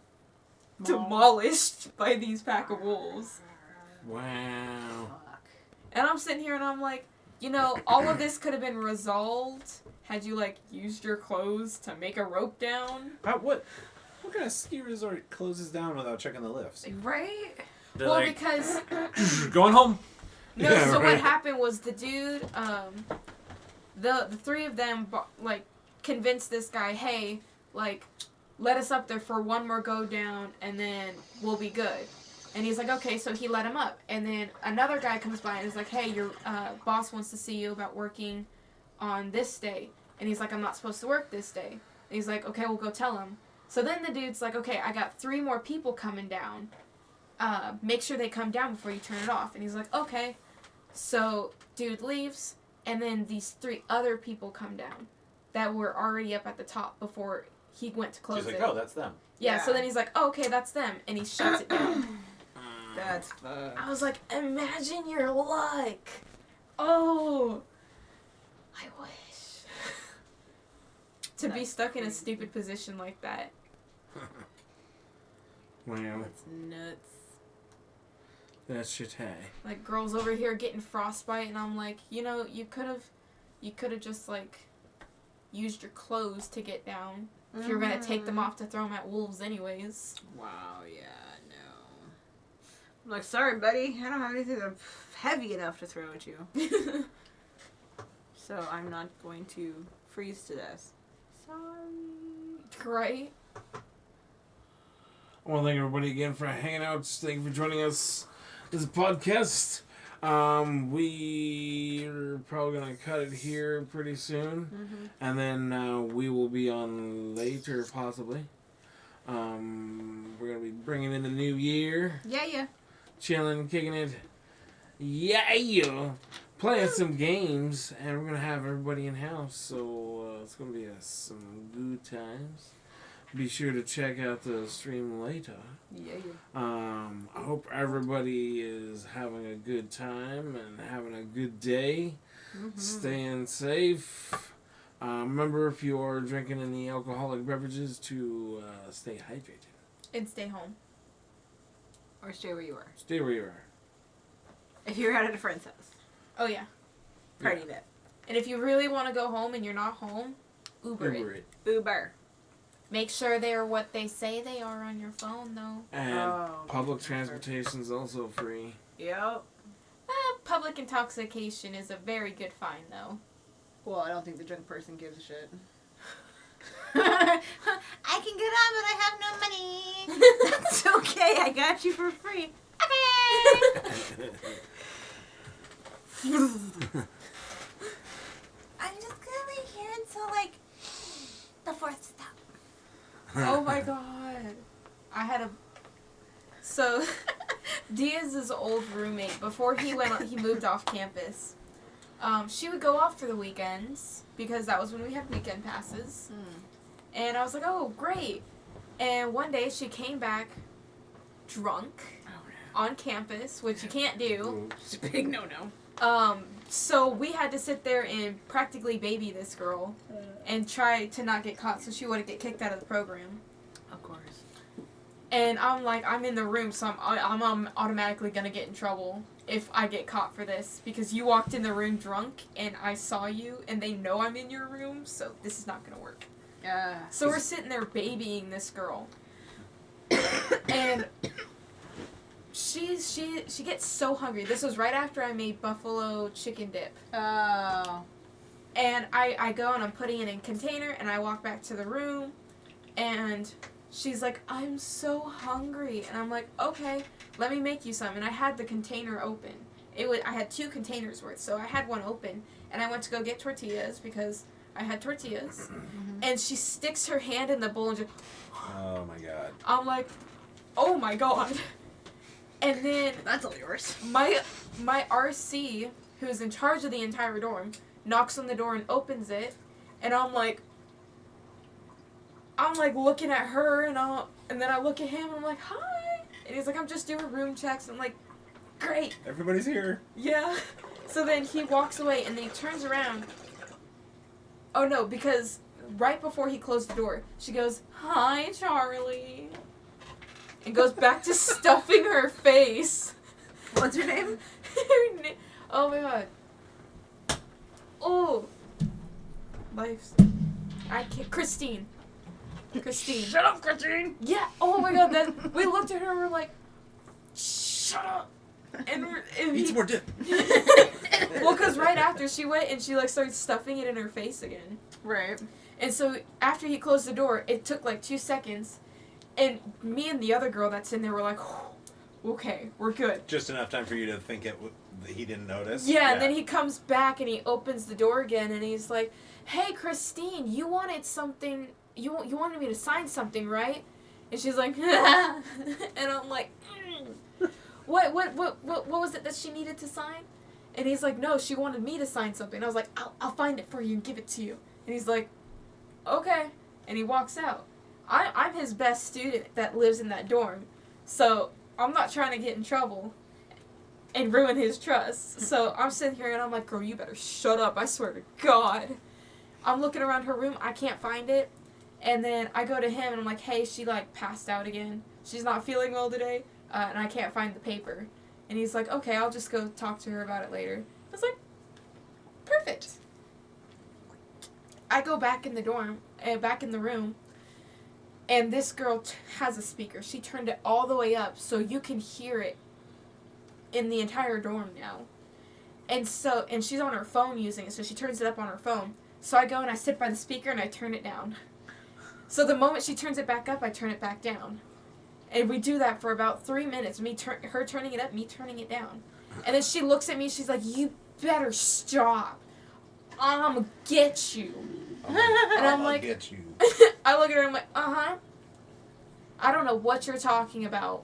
demolished by these pack of wolves. Wow. Fuck. And I'm sitting here and I'm like, all of this could have been resolved had you like used your clothes to make a rope down. What kind of ski resort closes down without checking the lifts? Right? They're Well, like, because going home. no, Yeah, so right. what happened was the dude, the 3 of them like convinced this guy, hey, like, let us up there for one more go down and then we'll be good. And he's like, okay, so he let him up. And then another guy comes by and is like, hey, your boss wants to see you about working on this day. And he's like, I'm not supposed to work this day. And he's like, okay, we'll go tell him. So then the dude's like, okay, I got 3 more people coming down. Make sure they come down before you turn it off. And he's like, okay. So dude leaves, and then these 3 other people come down that were already up at the top before he went to close She's it. like, oh, that's them. Yeah, so Yeah. then he's like, oh, okay, that's them. And he shuts it down. That's fucked. I was like, imagine your luck. Oh, I wish. To be That's stuck in a crazy. stupid position like that. Wow. That's nuts. That's shit. Hey. Like, girls over here getting frostbite, and I'm like, you could have just, like, used your clothes to get down. If you were going to take them off to throw them at wolves anyways. Wow, yeah, no. I'm like, sorry, buddy. I don't have anything that's heavy enough to throw at you. So I'm not going to freeze to death. Sorry. Right? I want to thank everybody again for hanging out. Thank you for joining us. This is a podcast. We're probably going to cut it here pretty soon. Mm-hmm. And then we will be on later, possibly. We're going to be bringing in the new year. Yeah. Chilling, kicking it. Yeah! Playing some games. And we're going to have everybody in house. So it's going to be some good times. Be sure to check out the stream later. Yeah. I hope everybody is having a good time and having a good day. Mm-hmm. Staying safe. Remember, if you are drinking any alcoholic beverages, to stay hydrated. And stay home. Or stay where you are. Stay where you are. If you're out at a friend's house. Oh, yeah. Party that. And if you really want to go home and you're not home, Uber it. Uber. Make sure they're what they say they are on your phone, though. And public transportation is also free. Yep. Public intoxication is a very good fine, though. Well, I don't think the drunk person gives a shit. I can get on, but I have no money. That's okay. I got you for free. Okay. I'm just gonna be here until like the 4th stop. Oh my god. I had a... So, Diaz is old roommate, before he moved off campus, she would go off for the weekends because that was when we had weekend passes. And I was like, oh, great. And one day she came back drunk on campus, which you can't do. It's a big no-no. So we had to sit there and practically baby this girl and try to not get caught so she wouldn't get kicked out of the program. Of course. And I'm like, I'm in the room, so I'm automatically going to get in trouble if I get caught for this. Because you walked in the room drunk, and I saw you, and they know I'm in your room, so this is not going to work. So we're sitting there babying this girl. And she gets so hungry. This was right after I made buffalo chicken dip. Oh. And I go and I'm putting it in a container, and I walk back to the room, and she's like, I'm so hungry. And I'm like, okay, let me make you some. And I had the container open. I had 2 containers worth, so I had one open, and I went to go get tortillas because I had tortillas. And she sticks her hand in the bowl and just... Oh my god. I'm like, oh my god. And then... That's all yours. My RC, who's in charge of the entire dorm, knocks on the door and opens it, and I'm like looking at her, and then I look at him, and I'm like, hi. And he's like, I'm just doing room checks. I'm like, great. Everybody's here. Yeah. So then he walks away, and then he turns around. Oh no, because right before he closed the door, she goes, hi, Charlie. And goes back to stuffing her face. What's your name? Oh my god. Oh. Life's... I can't... Christine. Shut up, Christine! Yeah. Oh my god. Then we looked at her and we're like, shut up. And Eat some more dip. well, because right after she went and she like started stuffing it in her face again. Right. And so after he closed the door, it took like 2 seconds. And me and the other girl that's in there were like, okay, we're good. Just enough time for you to think that he didn't notice. Yeah, and then he comes back and he opens the door again and he's like, hey, Christine, you wanted something, you wanted me to sign something, right? And she's like, and I'm like, what was it that she needed to sign? And he's like, no, she wanted me to sign something. I was like, I'll find it for you and give it to you. And he's like, okay. And he walks out. I'm his best student that lives in that dorm. So I'm not trying to get in trouble and ruin his trust. So I'm sitting here and I'm like, girl, you better shut up. I swear to God. I'm looking around her room. I can't find it. And then I go to him and I'm like, hey, she like passed out again. She's not feeling well today. And I can't find the paper. And he's like, okay, I'll just go talk to her about it later. I was like, perfect. I go back in the dorm, back in the room, and this girl has a speaker. She turned it all the way up so you can hear it in the entire dorm now. And she's on her phone using it, so she turns it up on her phone. So I go and I sit by the speaker and I turn it down. So the moment she turns it back up, I turn it back down. And we do that for about 3 minutes. Her turning it up, me turning it down. And then she looks at me, she's like, you better stop. I'm gonna get you. And I'm like, get you. I look at her and I'm like, uh-huh. I don't know what you're talking about.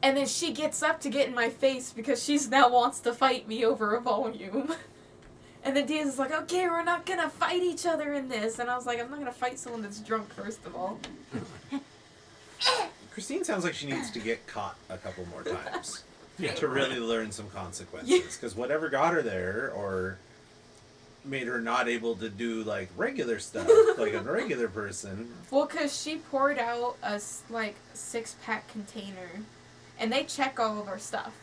And then she gets up to get in my face because she now wants to fight me over a volume. And then Diaz is like, okay, we're not gonna fight each other in this. And I was like, I'm not gonna fight someone that's drunk, first of all. Christine sounds like she needs to get caught a couple more times Yeah, to really learn some consequences. Because whatever got her there or made her not able to do like regular stuff, like a regular person. Well, because she poured out a 6-pack container. And they check all of our stuff.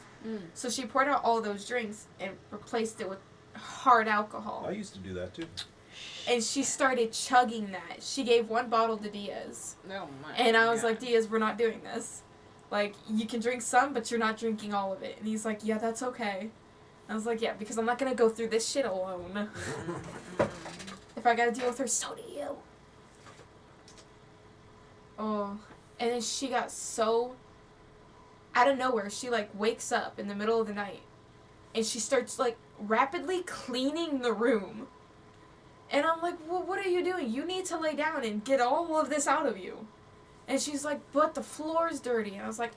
So she poured out all those drinks and replaced it with hard alcohol. I used to do that too. And she started chugging that. She gave 1 bottle to Diaz. Oh my And I was God. like, Diaz, we're not doing this. Like, you can drink some, but you're not drinking all of it. And he's like, yeah, that's okay. I was like, yeah, because I'm not going to go through this shit alone. If I got to deal with her, so do you. Oh. And then she got so... out of nowhere, she, wakes up in the middle of the night. And she starts, rapidly cleaning the room. And I'm like, well, what are you doing? You need to lay down and get all of this out of you. And she's like, but the floor's dirty. And I was like,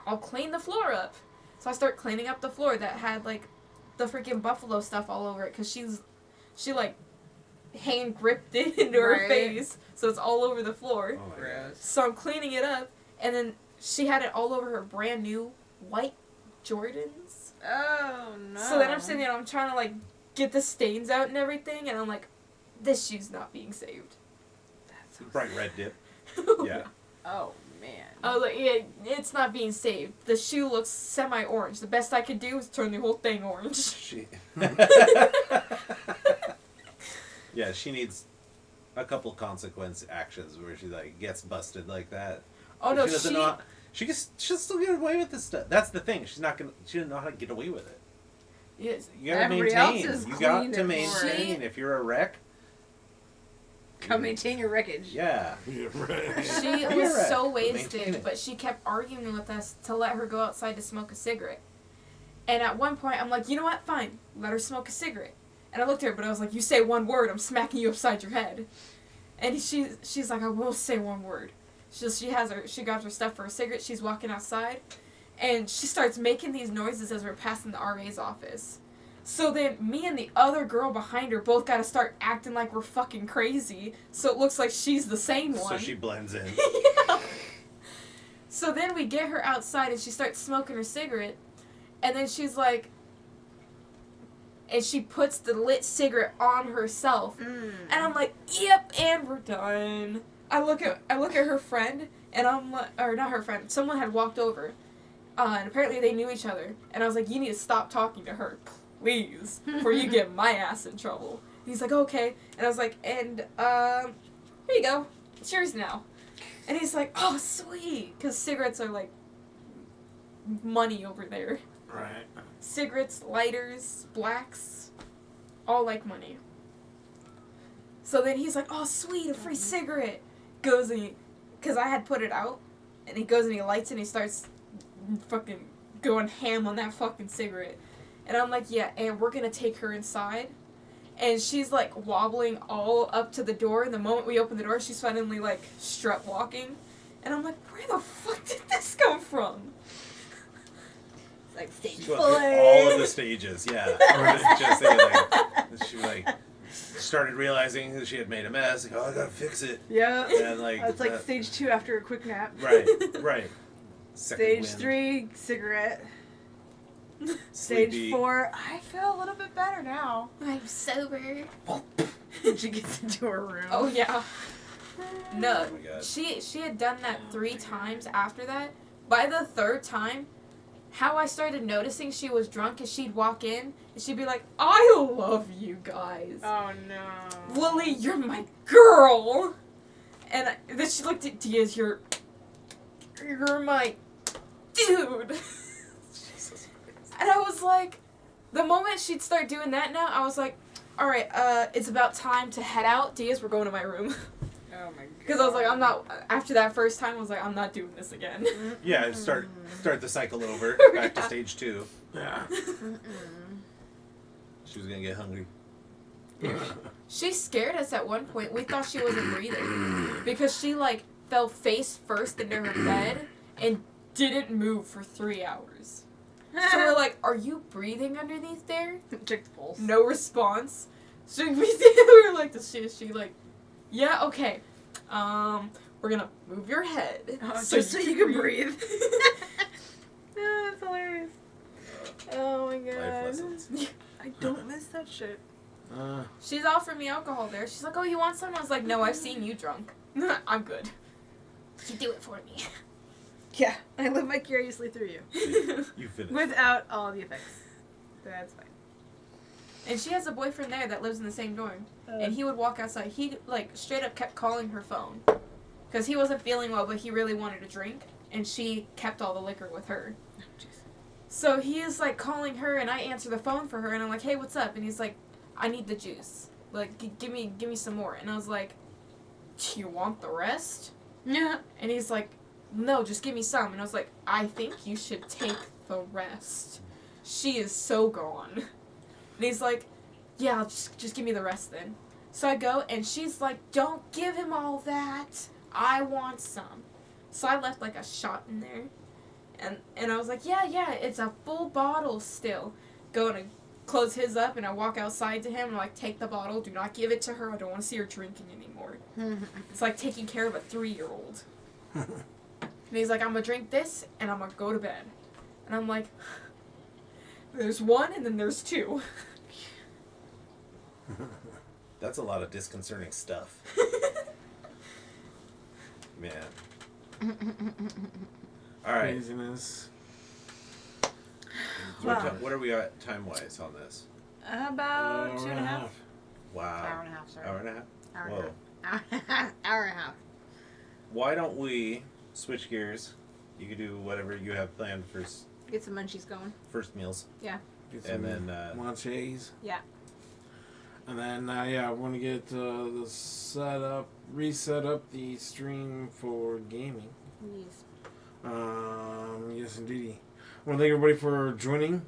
I'll clean the floor up. So I start cleaning up the floor that had, like, the freaking buffalo stuff all over it, because she, like, hand gripped it into her Right. face, so it's all over the floor. Oh my Gross. So I'm cleaning it up, and then she had it all over her brand new white Jordans. Oh no. So then I'm sitting there and I'm trying to, like, get the stains out and everything, and I'm like, this shoe's not being saved. That's god. Bright red dip. Yeah. Oh man. I was like, yeah, it's not being saved. The shoe looks semi-orange. The best I could do is turn the whole thing orange. She. Yeah, she needs a couple consequence actions where she like gets busted like that. Oh no, she doesn't know. How, she'll still get away with this stuff. That's the thing. She doesn't know how to get away with it. Yes. You gotta Everybody else maintain. is You got cleaned to it maintain. for If you're a wreck. Come maintain your wreckage. Yeah. Yeah, right. She You're was right. so Maintain wasted, it. but she kept arguing with us to let her go outside to smoke a cigarette. And at one point, I'm like, you know what? Fine. Let her smoke a cigarette. And I looked at her, but I was like, you say one word, I'm smacking you upside your head. And she's like, I will say one word. She grabs her stuff for a cigarette, she's walking outside, and she starts making these noises as we're passing the RA's office. So then me and the other girl behind her both gotta start acting like we're fucking crazy, so it looks like she's the same one. So she blends in. Yeah. So then we get her outside and she starts smoking her cigarette, and then she's like, and she puts the lit cigarette on herself, and I'm like, yep, and we're done. I look at her friend, and I'm like, or not her friend, someone had walked over, and apparently they knew each other, and I was like, you need to stop talking to her, please, before you get my ass in trouble. And he's like, okay, and I was like, and here you go, it's yours now. And he's like, oh sweet, because cigarettes are like money over there. Right. Cigarettes, lighters, blacks, all like money. So then he's like, oh sweet, a free cigarette. Goes and because I had put it out, and he goes and he lights it and he starts fucking going ham on that fucking cigarette. And I'm like, yeah, and we're gonna take her inside. And she's like wobbling all up to the door, and the moment we open the door, she's suddenly like strut walking. And I'm like, where the fuck did this come from? It's like stage She goes 4. through all of the stages, yeah. Just saying, like, she like started realizing that she had made a mess. Like, oh, I gotta fix it. Yeah. And like, It's like stage 2 after a quick nap. right. Second Stage wind, 3, cigarette. sleepy. Stage 4, I feel a little bit better now. I'm sober. And she gets into her room. Oh yeah. No, Oh my God. she had done that 3 times after that. By the 3rd time, how I started noticing she was drunk is she'd walk in and she'd be like, I love you guys. Oh no. Lily, you're my girl. And then she looked at Diaz, you're my dude. Jesus Christ. And I was like, the moment she'd start doing that now, I was like, all right, it's about time to head out. Diaz, we're going to my room. Oh my god. Because I was like, I'm not, after that first time, I was like, I'm not doing this again. Yeah, start the cycle over. Back to stage 2. Yeah. She was gonna get hungry. She scared us at one point. We thought she wasn't breathing. Because she, like, fell face first into her bed and didn't move for 3 hours. So we're like, are you breathing underneath there? Check the pulse. No response. So we were like, is she like, yeah, okay. We're gonna move your head. Oh, just so you can breathe. Oh, that's hilarious. Oh my Life god. lessons. I don't miss that shit. She's offering me alcohol there. She's like, oh, you want some? I was like, no, I've seen you drunk. I'm good. You do it for me. Yeah, I live vicariously through you. You finished. Without all the effects. That's fine. And she has a boyfriend there that lives in the same dorm. And he would walk outside. He, like, straight up kept calling her phone. Because he wasn't feeling well, but he really wanted a drink. And she kept all the liquor with her. So he is, like, calling her, and I answer the phone for her, and I'm like, hey, what's up? And he's like, I need the juice. Like, give me some more. And I was like, do you want the rest? Yeah. And he's like, no, just give me some. And I was like, I think you should take the rest. She is so gone. And he's like, yeah, just give me the rest then. So I go, and she's like, don't give him all that. I want some. So I left like a shot in there. And I was like, yeah, it's a full bottle still. Go and close his up, and I walk outside to him and like, take the bottle. Do not give it to her. I don't want to see her drinking anymore. It's like taking care of a 3-year-old. And he's like, I'm gonna drink this and I'm gonna go to bed. And I'm like, there's 1 and then there's 2. That's a lot of disconcerting stuff. Man. All right. Craziness. What are we at time-wise on this? About 2.5. Wow. Hour and a half, sorry. Hour and a half? Hour Whoa. and a half. Hour and a half. Why don't we switch gears? You could do whatever you have planned for Get some munchies going. first meals. Yeah. Get And some then, manchés. Yeah. And then, I want to get reset up the stream for gaming. Yes. Yes, indeed. I want to thank everybody for joining.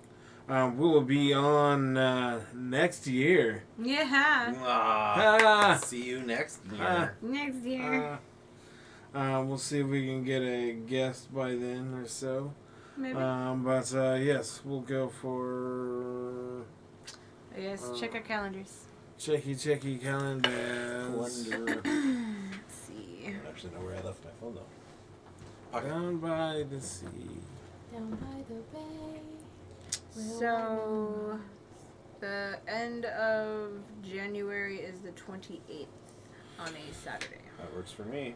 We will be on next year. Yeah. Ah. See you next year. Next year. We'll see if we can get a guest by then or so. Maybe. But yes, we'll go for Yes, check our calendars. checky calendars. Wonder. Let's see. I don't actually know where I left my phone though. Okay. Down by the sea. Down by the bay. So, the end of January is the 28th on a Saturday. That works for me.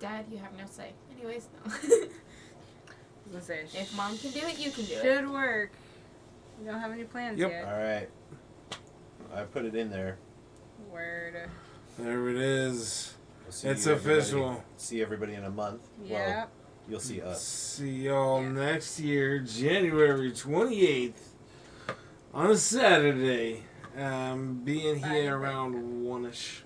Dad, you have no say. Anyways, no. I was gonna say, If Mom can do it, you can do it. should work. We don't have any plans Yep. yet. All right. I put it in there. Word. There it is. We'll see It's you, everybody. official. See everybody in a month. Yeah. Well, you'll see us. See y'all Yeah. next year, January 28th, on a Saturday. Being Bye. here around 1-ish.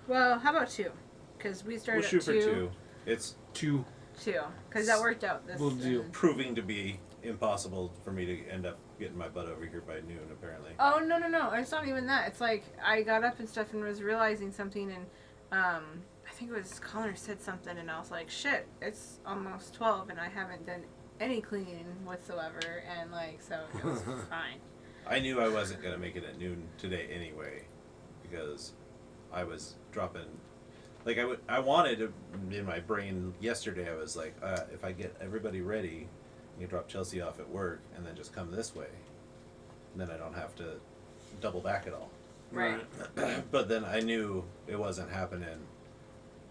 Well, how about 2? Because we We'll started shoot at for 2. It's 2. 2. Because that worked out. This We'll do. proving to be impossible for me to end up getting my butt over here by noon, apparently. Oh, no. It's not even that. It's like I got up and stuff and was realizing something, and I think it was Connor said something, and I was like, shit, it's almost 12 and I haven't done any cleaning whatsoever, and like, so it was fine. I knew I wasn't going to make it at noon today anyway, because I was dropping... Like, I wanted to, in my brain yesterday, I was like, if I get everybody ready, I can drop Chelsea off at work and then just come this way. And then I don't have to double back at all. Right. But then I knew it wasn't happening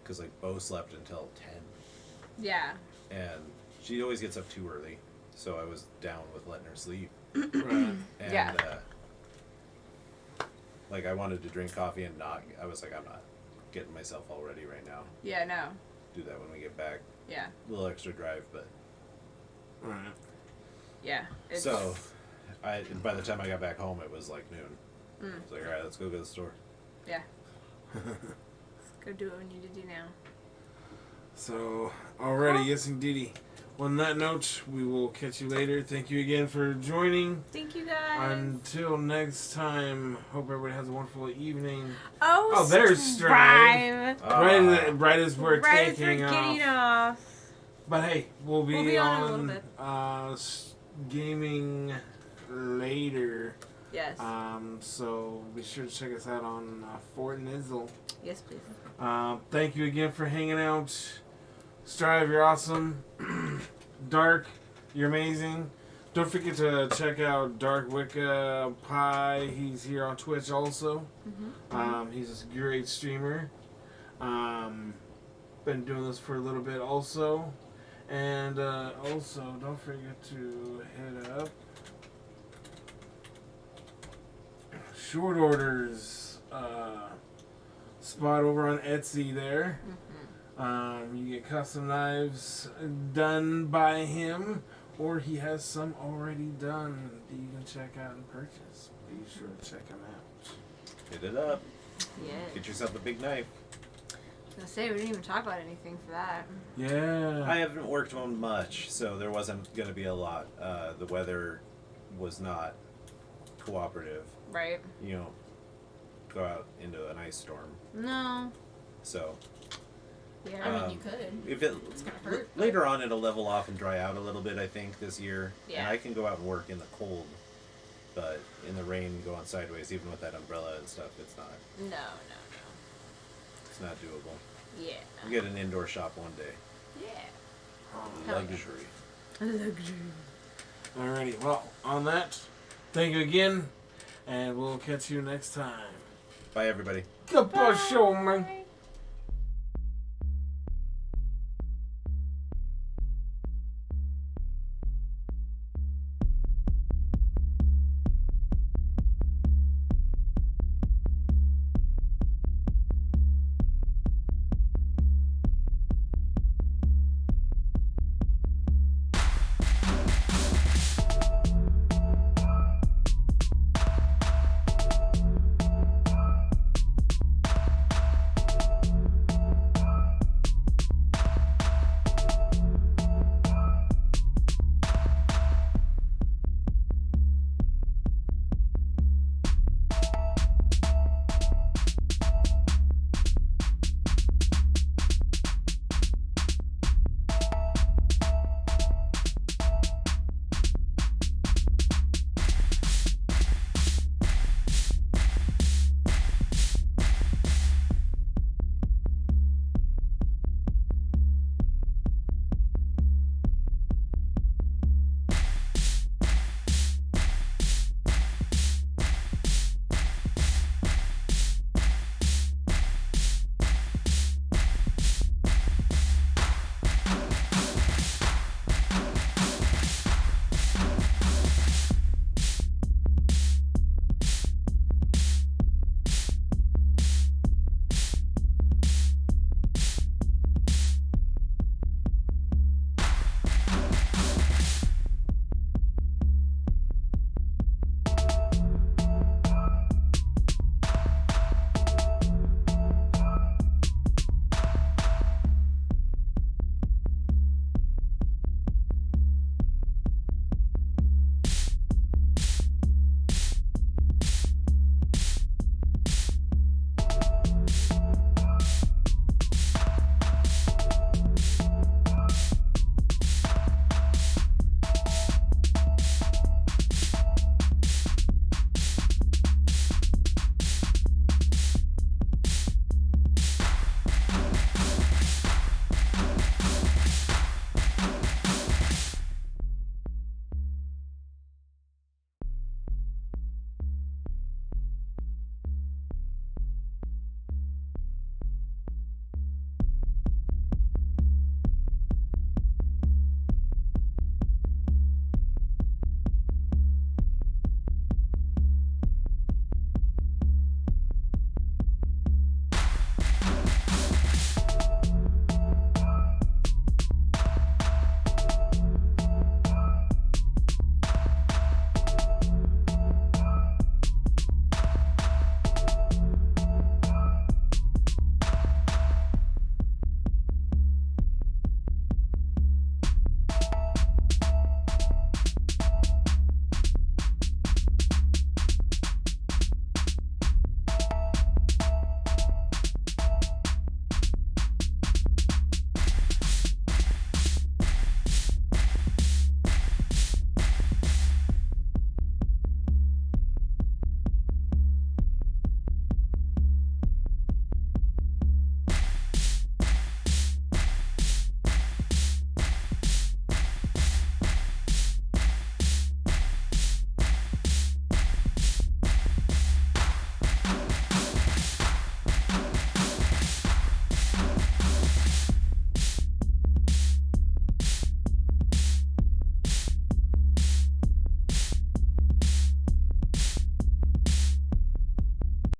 because, like, Bo slept until 10. Yeah. And she always gets up too early. So I was down with letting her sleep. Right. And, Yeah. like, I wanted to drink coffee and not... I was like, I'm not getting myself all ready right now. Yeah, no. Do that when we get back. Yeah. A little extra drive, but... Right. Yeah. It's, So, by the time I got back home, it was like noon. I was like, all right, let's go to the store. Yeah. Let's go do what we need to do now. So, alrighty, yes indeedy. On that note, we will catch you later. Thank you again for joining. Thank you guys. Until next time, hope everybody has a wonderful evening. Oh, there's Strive. Strive. Right as we're Right as we're taking getting off. off. But hey, we'll be on in a little bit. Gaming later. Yes. So be sure to check us out on Fortnite. Yes, please. Thank you again for hanging out. Strive, you're awesome. Dark, you're amazing. Don't forget to check out Dark Wicca Pie. He's here on Twitch also. He's a great streamer. Been doing this for a little bit also. And also, don't forget to hit up Shortorder's spot over on Etsy there. You get custom knives done by him, or he has some already done that you can check out and purchase. Be sure to check him out. Hit it up. Yeah. Get yourself a big knife. I was gonna say we didn't even talk about anything for that. Yeah. I haven't worked on much, so there wasn't going to be a lot. The weather was not cooperative. Right. You know, go out into an ice storm. No. So, Yeah. I mean, you could. If it It's gonna hurt. later on, it'll level off and dry out a little bit. I think this year, and Yeah. I can go out and work in the cold, but in the rain, go on sideways. Even with that umbrella and stuff, it's not. No. It's not doable. Yeah. We'll get an indoor shop one day. Yeah. Luxury. Alrighty, well, on that, thank you again, and we'll catch you next time. Bye, everybody. Goodbye, show, man.